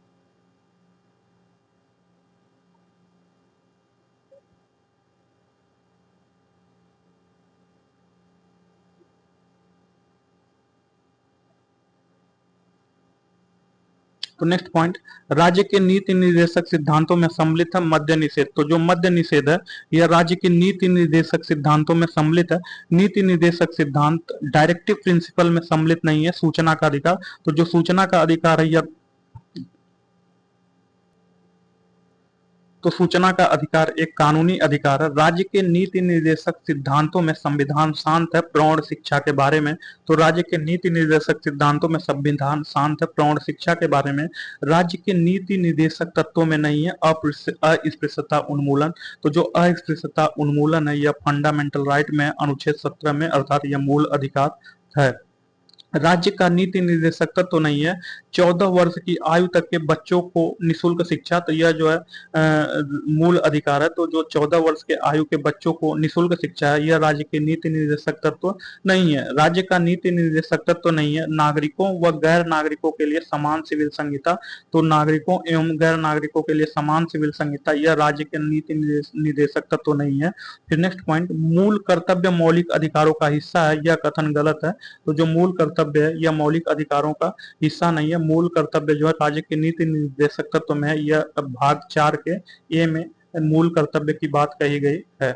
तो नेक्स्ट पॉइंट, राज्य के नीति निर्देशक सिद्धांतों में सम्मिलित है मद्य निषेध। तो जो मद्य निषेध है, यह राज्य के नीति निर्देशक सिद्धांतों में सम्मिलित है। नीति निर्देशक सिद्धांत डायरेक्टिव प्रिंसिपल में सम्मिलित नहीं है। सूचना का अधिकार, तो जो सूचना का अधिकार है, यह तो सूचना का अधिकार एक कानूनी अधिकार है। राज्य के नीति निर्देशक सिद्धांतों में संविधान शांत है प्रौढ़ शिक्षा के बारे में। तो राज्य के नीति निर्देशक सिद्धांतों में संविधान शांत है प्रौढ़ शिक्षा के बारे में। राज्य के नीति निर्देशक तत्वों में नहीं है अस्पृश्यता उन्मूलन। तो जो अस्पृश्यता उन्मूलन है, यह फंडामेंटल राइट में अनुच्छेद 17 में, अर्थात यह मूल अधिकार है। राज्य का नीति निर्देशक तत्व तो नहीं है 14 वर्ष की आयु तक के बच्चों को निशुल्क शिक्षा। तो यह जो है मूल अधिकार है। तो जो 14 वर्ष के आयु के बच्चों को निशुल्क शिक्षा है, यह राज्य के नीति निर्देशक तत्व नहीं है। राज्य का नीति निर्देशक तत्व नहीं है नागरिकों व गैर नागरिकों के लिए समान सिविल संहिता। तो नागरिकों एवं गैर नागरिकों के लिए समान सिविल संहिता, यह राज्य के नीति निर्देशक तत्व नहीं है। फिर नेक्स्ट पॉइंट, मूल कर्तव्य मौलिक अधिकारों का हिस्सा है, यह कथन गलत है। तो जो मूल कर्तव्य है, यह मौलिक अधिकारों का हिस्सा नहीं है। मूल कर्तव्य जो है राज्य के नीति निर्देशक तत्व में है। यह भाग 4 के ए में मूल कर्तव्य की बात कही गई है।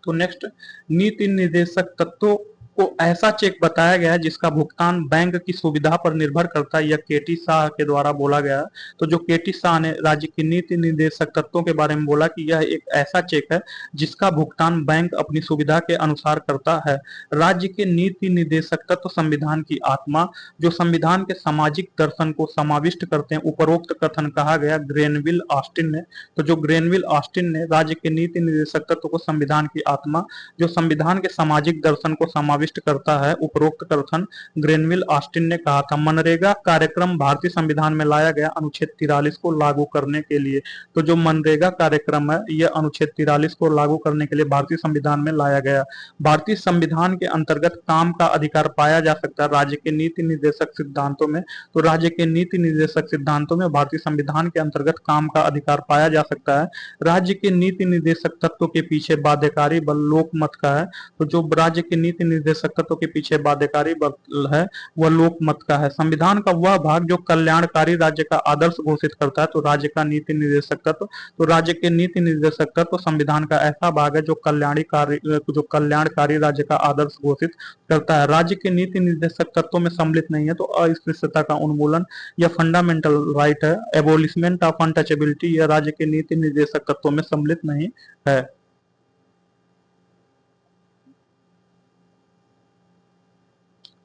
तो नेक्स्ट, नीति निर्देशक तत्वों को ऐसा चेक बताया गया है जिसका भुगतान बैंक की सुविधा पर निर्भर करता है, यह केटी शाह के द्वारा बोला गया। तो जो केटी शाह ने राज्य की नीति निर्देशक तत्वों के बारे में बोला कि यह एक ऐसा चेक है जिसका भुगतान बैंक अपनी सुविधा के अनुसार करता है। राज्य के नीति निर्देशक तत्व संविधान की आत्मा, जो संविधान के सामाजिक दर्शन को समाविष्ट करते हैं, उपरोक्त कथन कहा गया ग्रेनविल ऑस्टिन ने। तो जो ग्रेनविल ऑस्टिन ने राज्य के नीति निर्देशक तत्व को संविधान की आत्मा, जो संविधान के सामाजिक दर्शन को समाविष्ट करता है, उपरोक्त कथन ग्रेनविल ऑस्टिन ने कहा था। मनरेगा कार्यक्रम भारतीय संविधान में लाया गया अनुच्छेद 43 को लागू करने के लिए। तो जो मनरेगा कार्यक्रम है, यह अनुच्छेद 43 को लागू करने के लिए भारतीय संविधान में लाया गया। भारतीय संविधान के अंतर्गत काम का अधिकार पाया जा सकता है राज्य के नीति निर्देशक सिद्धांतों में। तो राज्य के नीति निर्देशक सिद्धांतों में भारतीय संविधान के अंतर्गत काम का अधिकार पाया जा सकता है। राज्य के नीति निर्देशक तत्वों के पीछे बाध्यकारी बल लोकमत का है। तो जो राज्य के नीति निर्देशक तत्वों के पीछे बाध्यकारी बल है, वह लोकमत का है। संविधान का वह भाग जो कल्याणकारी राज्य का आदर्श घोषित करता है, तो राज्य का नीति निर्देशक तत्व, तो राज्य के नीति निर्देशक तत्व संविधान का ऐसा भाग है जो कल्याणकारी राज्य का आदर्श घोषित करता है। राज्य के नीति निर्देशक तत्वों में सम्मिलित नहीं है। तो अस्पृश्यता का उन्मूलन, यह फंडामेंटल राइट है। एबोलिशमेंट ऑफ अनटचेबिलिटी, यह राज्य के नीति निर्देशक तत्वों में सम्मिलित नहीं है।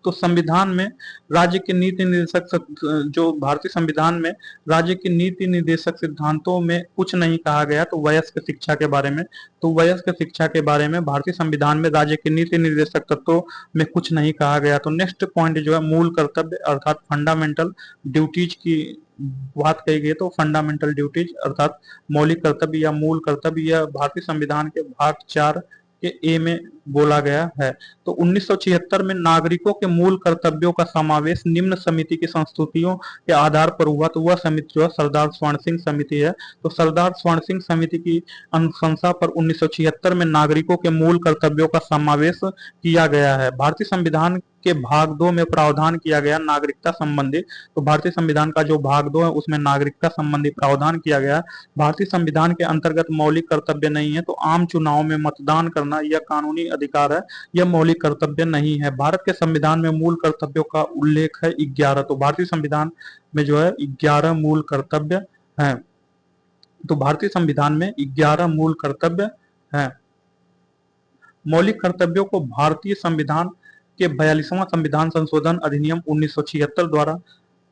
तो संविधान में राज्य के नीति निर्देशक, जो भारतीय संविधान में राज्य के नीति निर्देशक सिद्धांतों में कुछ नहीं कहा गया। तो वयस्क शिक्षा के बारे में, तो वयस्क शिक्षा के बारे में भारतीय संविधान में राज्य के नीति निर्देशक तत्वों में कुछ नहीं कहा गया। तो नेक्स्ट पॉइंट जो है मूल कर्तव्य अर्थात फंडामेंटल ड्यूटीज की बात कही गई। तो फंडामेंटल ड्यूटीज अर्थात मौलिक कर्तव्य या मूल कर्तव्य, यह भारतीय संविधान के भाग 4 के ए में बोला गया है। तो 1976 में नागरिकों के मूल कर्तव्यों का समावेश निम्न समिति की संस्तुतियों के आधार पर हुआ। तो वह समिति जो है सरदार स्वर्ण सिंह समिति है। तो सरदार स्वर्ण सिंह समिति की अनुशंसा पर 1976 में नागरिकों के मूल कर्तव्यों का समावेश किया गया है। भारतीय संविधान के भाग 2 में प्रावधान किया गया नागरिकता संबंधी। तो भारतीय संविधान का जो भाग 2 है उसमें नागरिकता संबंधी प्रावधान किया गया है। भारतीय संविधान के अंतर्गत मौलिक कर्तव्य नहीं है। तो आम चुनाव में मतदान करना यह कानूनी अधिकार है, यह मौलिक कर्तव्य नहीं है। भारत के संविधान में मूल कर्तव्यों का उल्लेख है 11। तो भारतीय संविधान में जो है 11 मूल कर्तव्य हैं। तो भारतीय संविधान में 11 मूल कर्तव्य हैं। मौलिक कर्तव्यों को भारतीय संविधान के 42वां संविधान संशोधन अधिनियम 1976 द्वारा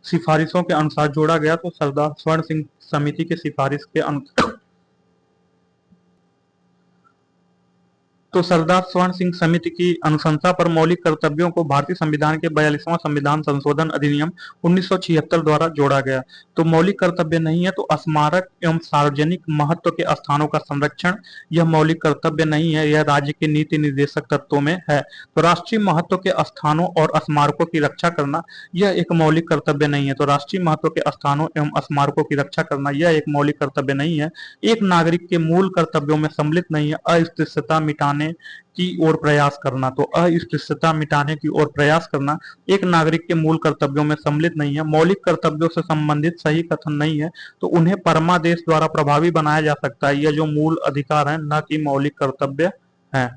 सिफारिशों के अनुसार जोड़ा गया। तो सरदार स्वर्ण सिंह समिति के सिफारिश के अनुसार तो सरदार स्वर्ण सिंह समिति की अनुशंसा पर मौलिक कर्तव्यों को भारतीय संविधान के 42वां संविधान संशोधन अधिनियम 1976 द्वारा जोड़ा गया। तो मौलिक कर्तव्य नहीं है। तो स्मारक एवं सार्वजनिक महत्व के स्थानों का संरक्षण यह मौलिक कर्तव्य नहीं है, यह राज्य के नीति निर्देशक तत्वों में है। तो राष्ट्रीय महत्व के स्थानों और स्मारकों की रक्षा करना यह एक मौलिक कर्तव्य नहीं है। तो राष्ट्रीय महत्व के स्थानों एवं स्मारकों की रक्षा करना यह एक मौलिक कर्तव्य नहीं है। एक नागरिक के मूल कर्तव्यों में सम्मिलित नहीं है अस्पृश्यता मिटाने की ओर प्रयास करना। तो अस्पृश्यता मिटाने की ओर प्रयास करना एक नागरिक के मूल कर्तव्यों में सम्मिलित नहीं है। मौलिक कर्तव्यों से संबंधित सही कथन नहीं है। तो उन्हें परमादेश द्वारा प्रभावी बनाया जा सकता है। यह जो मूल अधिकार है न कि मौलिक कर्तव्य है।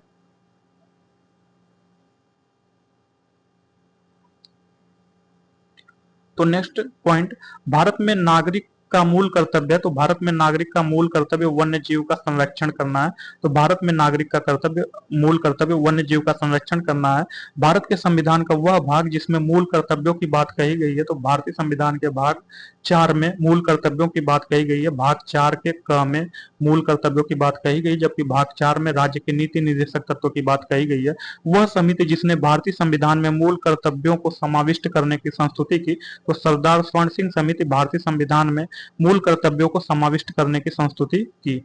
तो नेक्स्ट पॉइंट, भारत में नागरिक का मूल कर्तव्य है। तो भारत में नागरिक का मूल कर्तव्य वन्य जीव का संरक्षण करना है। तो भारत में नागरिक का कर्तव्य मूल कर्तव्य वन्य जीव का संरक्षण करना है। भारत के संविधान का वह भाग जिसमें मूल कर्तव्यों की बात कही गई है। तो भारतीय संविधान के भाग 4 में मूल कर्तव्यों की बात कही गई है। भाग 4 के क में मूल कर्तव्यों की बात कही गई, जबकि भाग 4 में राज्य के नीति निर्देशक तत्वों की बात कही गई है। वह समिति जिसने भारतीय संविधान में मूल कर्तव्यों को समाविष्ट करने की संस्तुति की। तो सरदार स्वर्ण सिंह समिति भारतीय संविधान में मूल कर्तव्यों को समाविष्ट करने की संस्तुति की।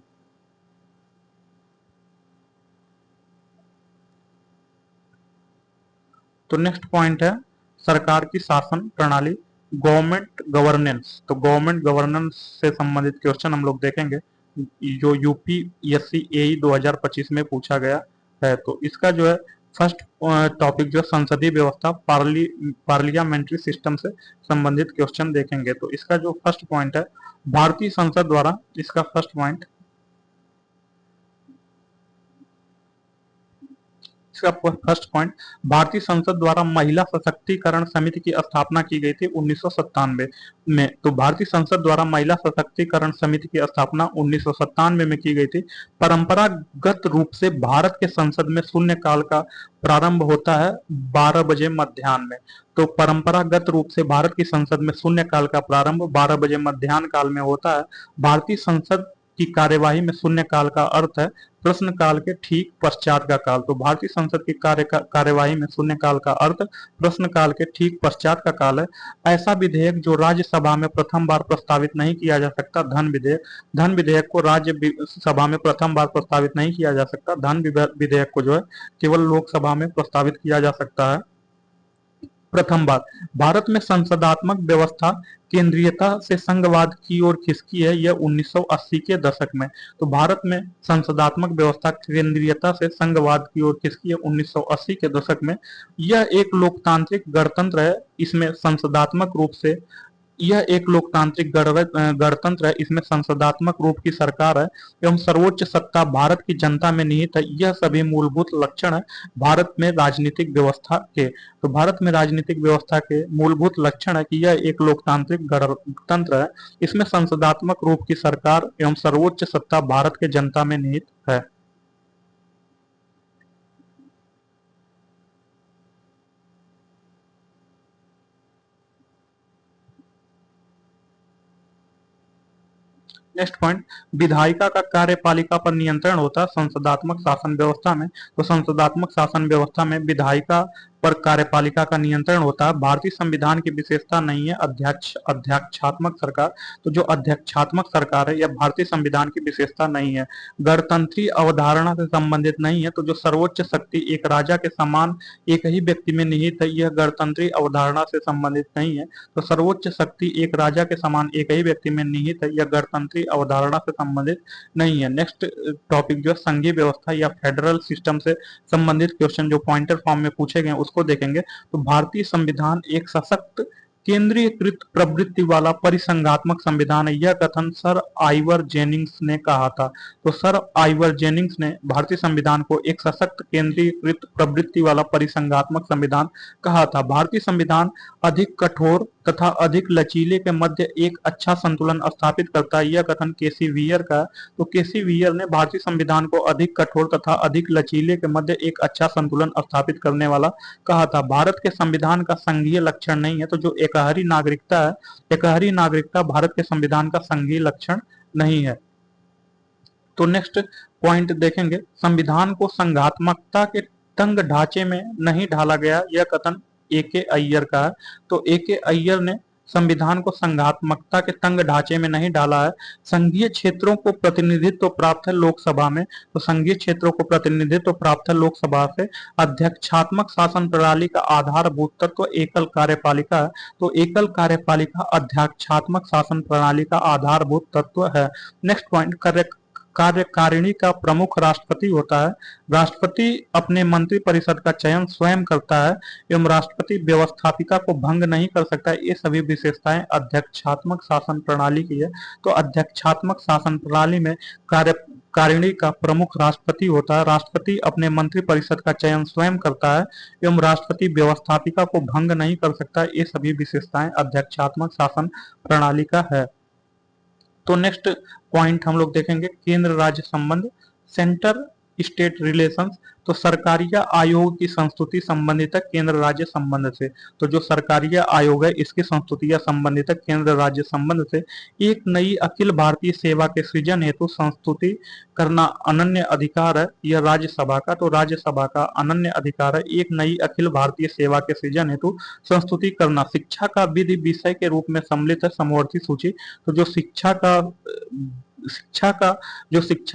तो नेक्स्ट पॉइंट है सरकार की शासन प्रणाली, गवर्नमेंट गवर्नेंस। तो गवर्नमेंट गवर्नेंस से संबंधित क्वेश्चन हम लोग देखेंगे जो यूपीएससी एई 2025 में पूछा गया है। तो इसका जो है फर्स्ट टॉपिक जो संसदीय व्यवस्था पार्लियामेंट्री सिस्टम से संबंधित क्वेश्चन देखेंगे। तो इसका जो फर्स्ट पॉइंट है भारतीय संसद द्वारा, इसका फर्स्ट पॉइंट, इसका फर्स्ट पॉइंट, भारतीय संसद द्वारा महिला सशक्तिकरण समिति की स्थापना की गई थी 1997 में। तो भारतीय संसद द्वारा महिला सशक्तिकरण समिति की स्थापना 1997 में की गई थी। परंपरागत रूप से भारत के संसद में शून्यकाल का प्रारंभ होता है 12 बजे मध्याह्न में। तो परंपरागत रूप से भारत की संसद में शून्यकाल का प्रारंभ 12 बजे मध्याह्न काल में होता है। भारतीय संसद की कार्यवाही में शून्यकाल का अर्थ है प्रश्न काल के ठीक पश्चात का काल। तो भारतीय संसद की कार्यवाही में शून्यकाल का अर्थ प्रश्न काल के ठीक पश्चात का काल है। ऐसा विधेयक जो राज्यसभा में प्रथम बार प्रस्तावित नहीं किया जा सकता, धन विधेयक। धन विधेयक को राज्य सभा में प्रथम बार प्रस्तावित नहीं किया जा सकता। धन विधेयक को जो है केवल लोकसभा में प्रस्तावित किया जा सकता है प्रथम बार। भारत में संसदात्मक व्यवस्था केंद्रीयता से संघवाद की ओर खिसकी है, यह 1980 के दशक में। तो भारत में संसदात्मक व्यवस्था केंद्रीयता से संघवाद की ओर खिसकी है 1980 के दशक में। यह एक लोकतांत्रिक गणतंत्र है, इसमें संसदात्मक रूप से, यह एक लोकतांत्रिक गणतंत्र है, इसमें संसदात्मक रूप की सरकार है एवं सर्वोच्च सत्ता भारत की जनता में निहित है। यह सभी मूलभूत लक्षण है भारत में राजनीतिक व्यवस्था के। तो भारत में राजनीतिक व्यवस्था के मूलभूत लक्षण है कि यह एक लोकतांत्रिक गणतंत्र है, इसमें संसदात्मक रूप की सरकार एवं सर्वोच्च सत्ता भारत के जनता में निहित है। नेक्स्ट पॉइंट, विधायिका का कार्यपालिका पर नियंत्रण होता है संसदात्मक शासन व्यवस्था में। तो संसदात्मक शासन व्यवस्था में विधायिका पर कार्यपालिका का नियंत्रण होता है। भारतीय संविधान की विशेषता नहीं है अध्यक्षात्मक सरकार। तो जो अध्यक्षात्मक सरकार है यह भारतीय संविधान की विशेषता नहीं है। गणतंत्रीय अवधारणा से संबंधित नहीं है। तो जो सर्वोच्च शक्ति एक राजा के समान एक ही व्यक्ति में निहित है, यह गणतंत्रीय अवधारणा से संबंधित नहीं है। तो सर्वोच्च शक्ति एक राजा के समान एक ही व्यक्ति में निहित है, यह गणतंत्रीय अवधारणा से संबंधित नहीं है। नेक्स्ट टॉपिक जो है संघीय व्यवस्था या फेडरल सिस्टम से संबंधित क्वेश्चन जो पॉइंटर फॉर्म में पूछे गए उसको देखेंगे। तो भारतीय संविधान एक सशक्त केंद्रीयकृत प्रवृत्ति वाला परिसंघात्मक संविधान है, यह कथन सर आइवर जेनिंग्स ने कहा था। तो सर आइवर जेनिंग्स ने भारतीय संविधान को एक सशक्त केंद्रीयकृत प्रवृत्ति वाला परिसंघात्मक संविधान कहा था। भारतीय संविधान अधिक कठोर तथा अधिक लचीले के मध्य एक अच्छा संतुलन स्थापित करता है, यह कथन केसी वियर का है। तो केसी वियर ने भारतीय संविधान को अधिक कठोर तथा अधिक लचीले के मध्य एक अच्छा संतुलन स्थापित करने वाला कहा था। भारत के संविधान का संघीय लक्षण नहीं है। तो जो एकहरी नागरिकता है, एकहरी नागरिकता भारत के संविधान का संघीय लक्षण नहीं है। तो नेक्स्ट पॉइंट देखेंगे, संविधान को संघात्मकता के तंग ढांचे में नहीं ढाला गया, यह कथन ए.के. अय्यर का है। तो ए.के. अय्यर ने संविधान को संघात्मकता के तंग ढांचे में नहीं डाला है। संघीय क्षेत्रों को प्रतिनिधित्व प्राप्त है लोकसभा में। तो संघीय क्षेत्रों को प्रतिनिधित्व प्राप्त है लोकसभा से। अध्यक्षात्मक शासन प्रणाली का आधारभूत तत्व एकल कार्यपालिका है। तो एकल कार्यपालिका अध्यक्षात्मक शासन प्रणाली का आधारभूत तत्व है। नेक्स्ट पॉइंट, कार्यकारिणी का प्रमुख राष्ट्रपति होता है। राष्ट्रपति अपने मंत्रिपरिषद का चयन स्वयं करता है एवं राष्ट्रपति व्यवस्थापिका को भंग नहीं कर सकता है। ये सभी विशेषताएं अध्यक्षात्मक शासन प्रणाली की है। तो अध्यक्षात्मक शासन प्रणाली में कार्यकारिणी का प्रमुख राष्ट्रपति होता है। राष्ट्रपति अपने मंत्रिपरिषद का चयन स्वयं करता है एवं राष्ट्रपति व्यवस्थापिका को भंग नहीं कर सकता। ये सभी विशेषताएं अध्यक्षात्मक शासन प्रणाली का है। तो नेक्स्ट पॉइंट हम लोग देखेंगे केंद्र राज्य संबंध, सेंटर स्टेट रिलेशंस। तो सरकारिया आयोग की संस्तुति संबंधित है केंद्र राज्य संबंध से। तो जो सरकारिया आयोग है इसकी संस्तुतियां संबंधित है केंद्र राज्य संबंध से। एक नई अखिल भारतीय सेवा के सृजन हेतु संस्तुति करना अनन्य अधिकार है, यह राज्यसभा का। तो राज्यसभा का अनन्य अधिकार है एक नई अखिल भारतीय सेवा के सृजन हेतु संस्तुति करना। शिक्षा का विधि विषय के रूप में सम्मिलित है समवर्ती सूची। तो जो शिक्षा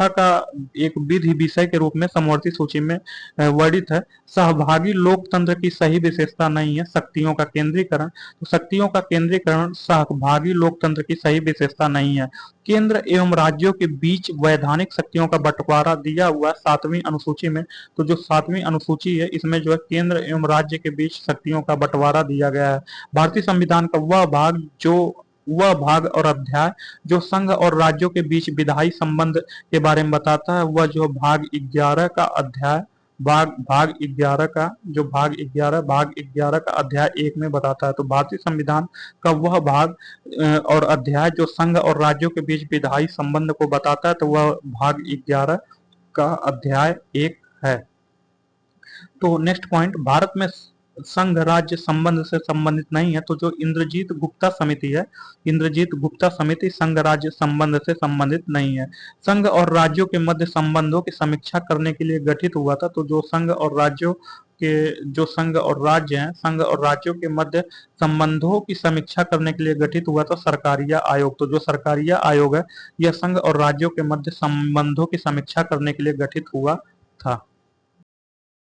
का एक विधि विषय के रूप में समवर्ती सूची में वर्णित है। सहभागी लोकतंत्र की सही विशेषता नहीं है शक्तियों का केंद्रीकरण। तो शक्तियों का केंद्रीकरण सहभागी लोकतंत्र की सही विशेषता नहीं है। केंद्र एवं राज्यों के बीच वैधानिक शक्तियों का बंटवारा दिया हुआ 7वीं अनुसूची में। तो जो 7वीं अनुसूची है इसमें जो है केंद्र एवं राज्य के बीच शक्तियों का बंटवारा दिया गया है। भारतीय संविधान का वह भाग और अध्याय जो संघ और राज्यों के बीच विधायी संबंध के बारे में बताता है, वह जो भाग 11 का अध्याय भाग 11 का अध्याय 1 में बताता है। तो भारतीय संविधान का वह भाग और अध्याय जो संघ और राज्यों के बीच विधायी संबंध को बताता है, तो वह भाग 11 का अध्याय 1 है। तो नेक्स्ट पॉइंट, भारत में संघ राज्य संबंध से संबंधित नहीं है। तो जो इंद्रजीत गुप्ता समिति है, इंद्रजीत गुप्ता समिति संघ राज्य संबंध से संबंधित नहीं है। संघ और राज्यों के मध्य संबंधों की समीक्षा करने के लिए गठित हुआ था। तो जो संघ और राज्य हैं, संघ और राज्यों के मध्य संबंधों की समीक्षा करने के लिए गठित हुआ था सरकारिया आयोग। तो जो सरकारिया आयोग है यह संघ और राज्यों के मध्य संबंधों की समीक्षा करने के लिए गठित हुआ था।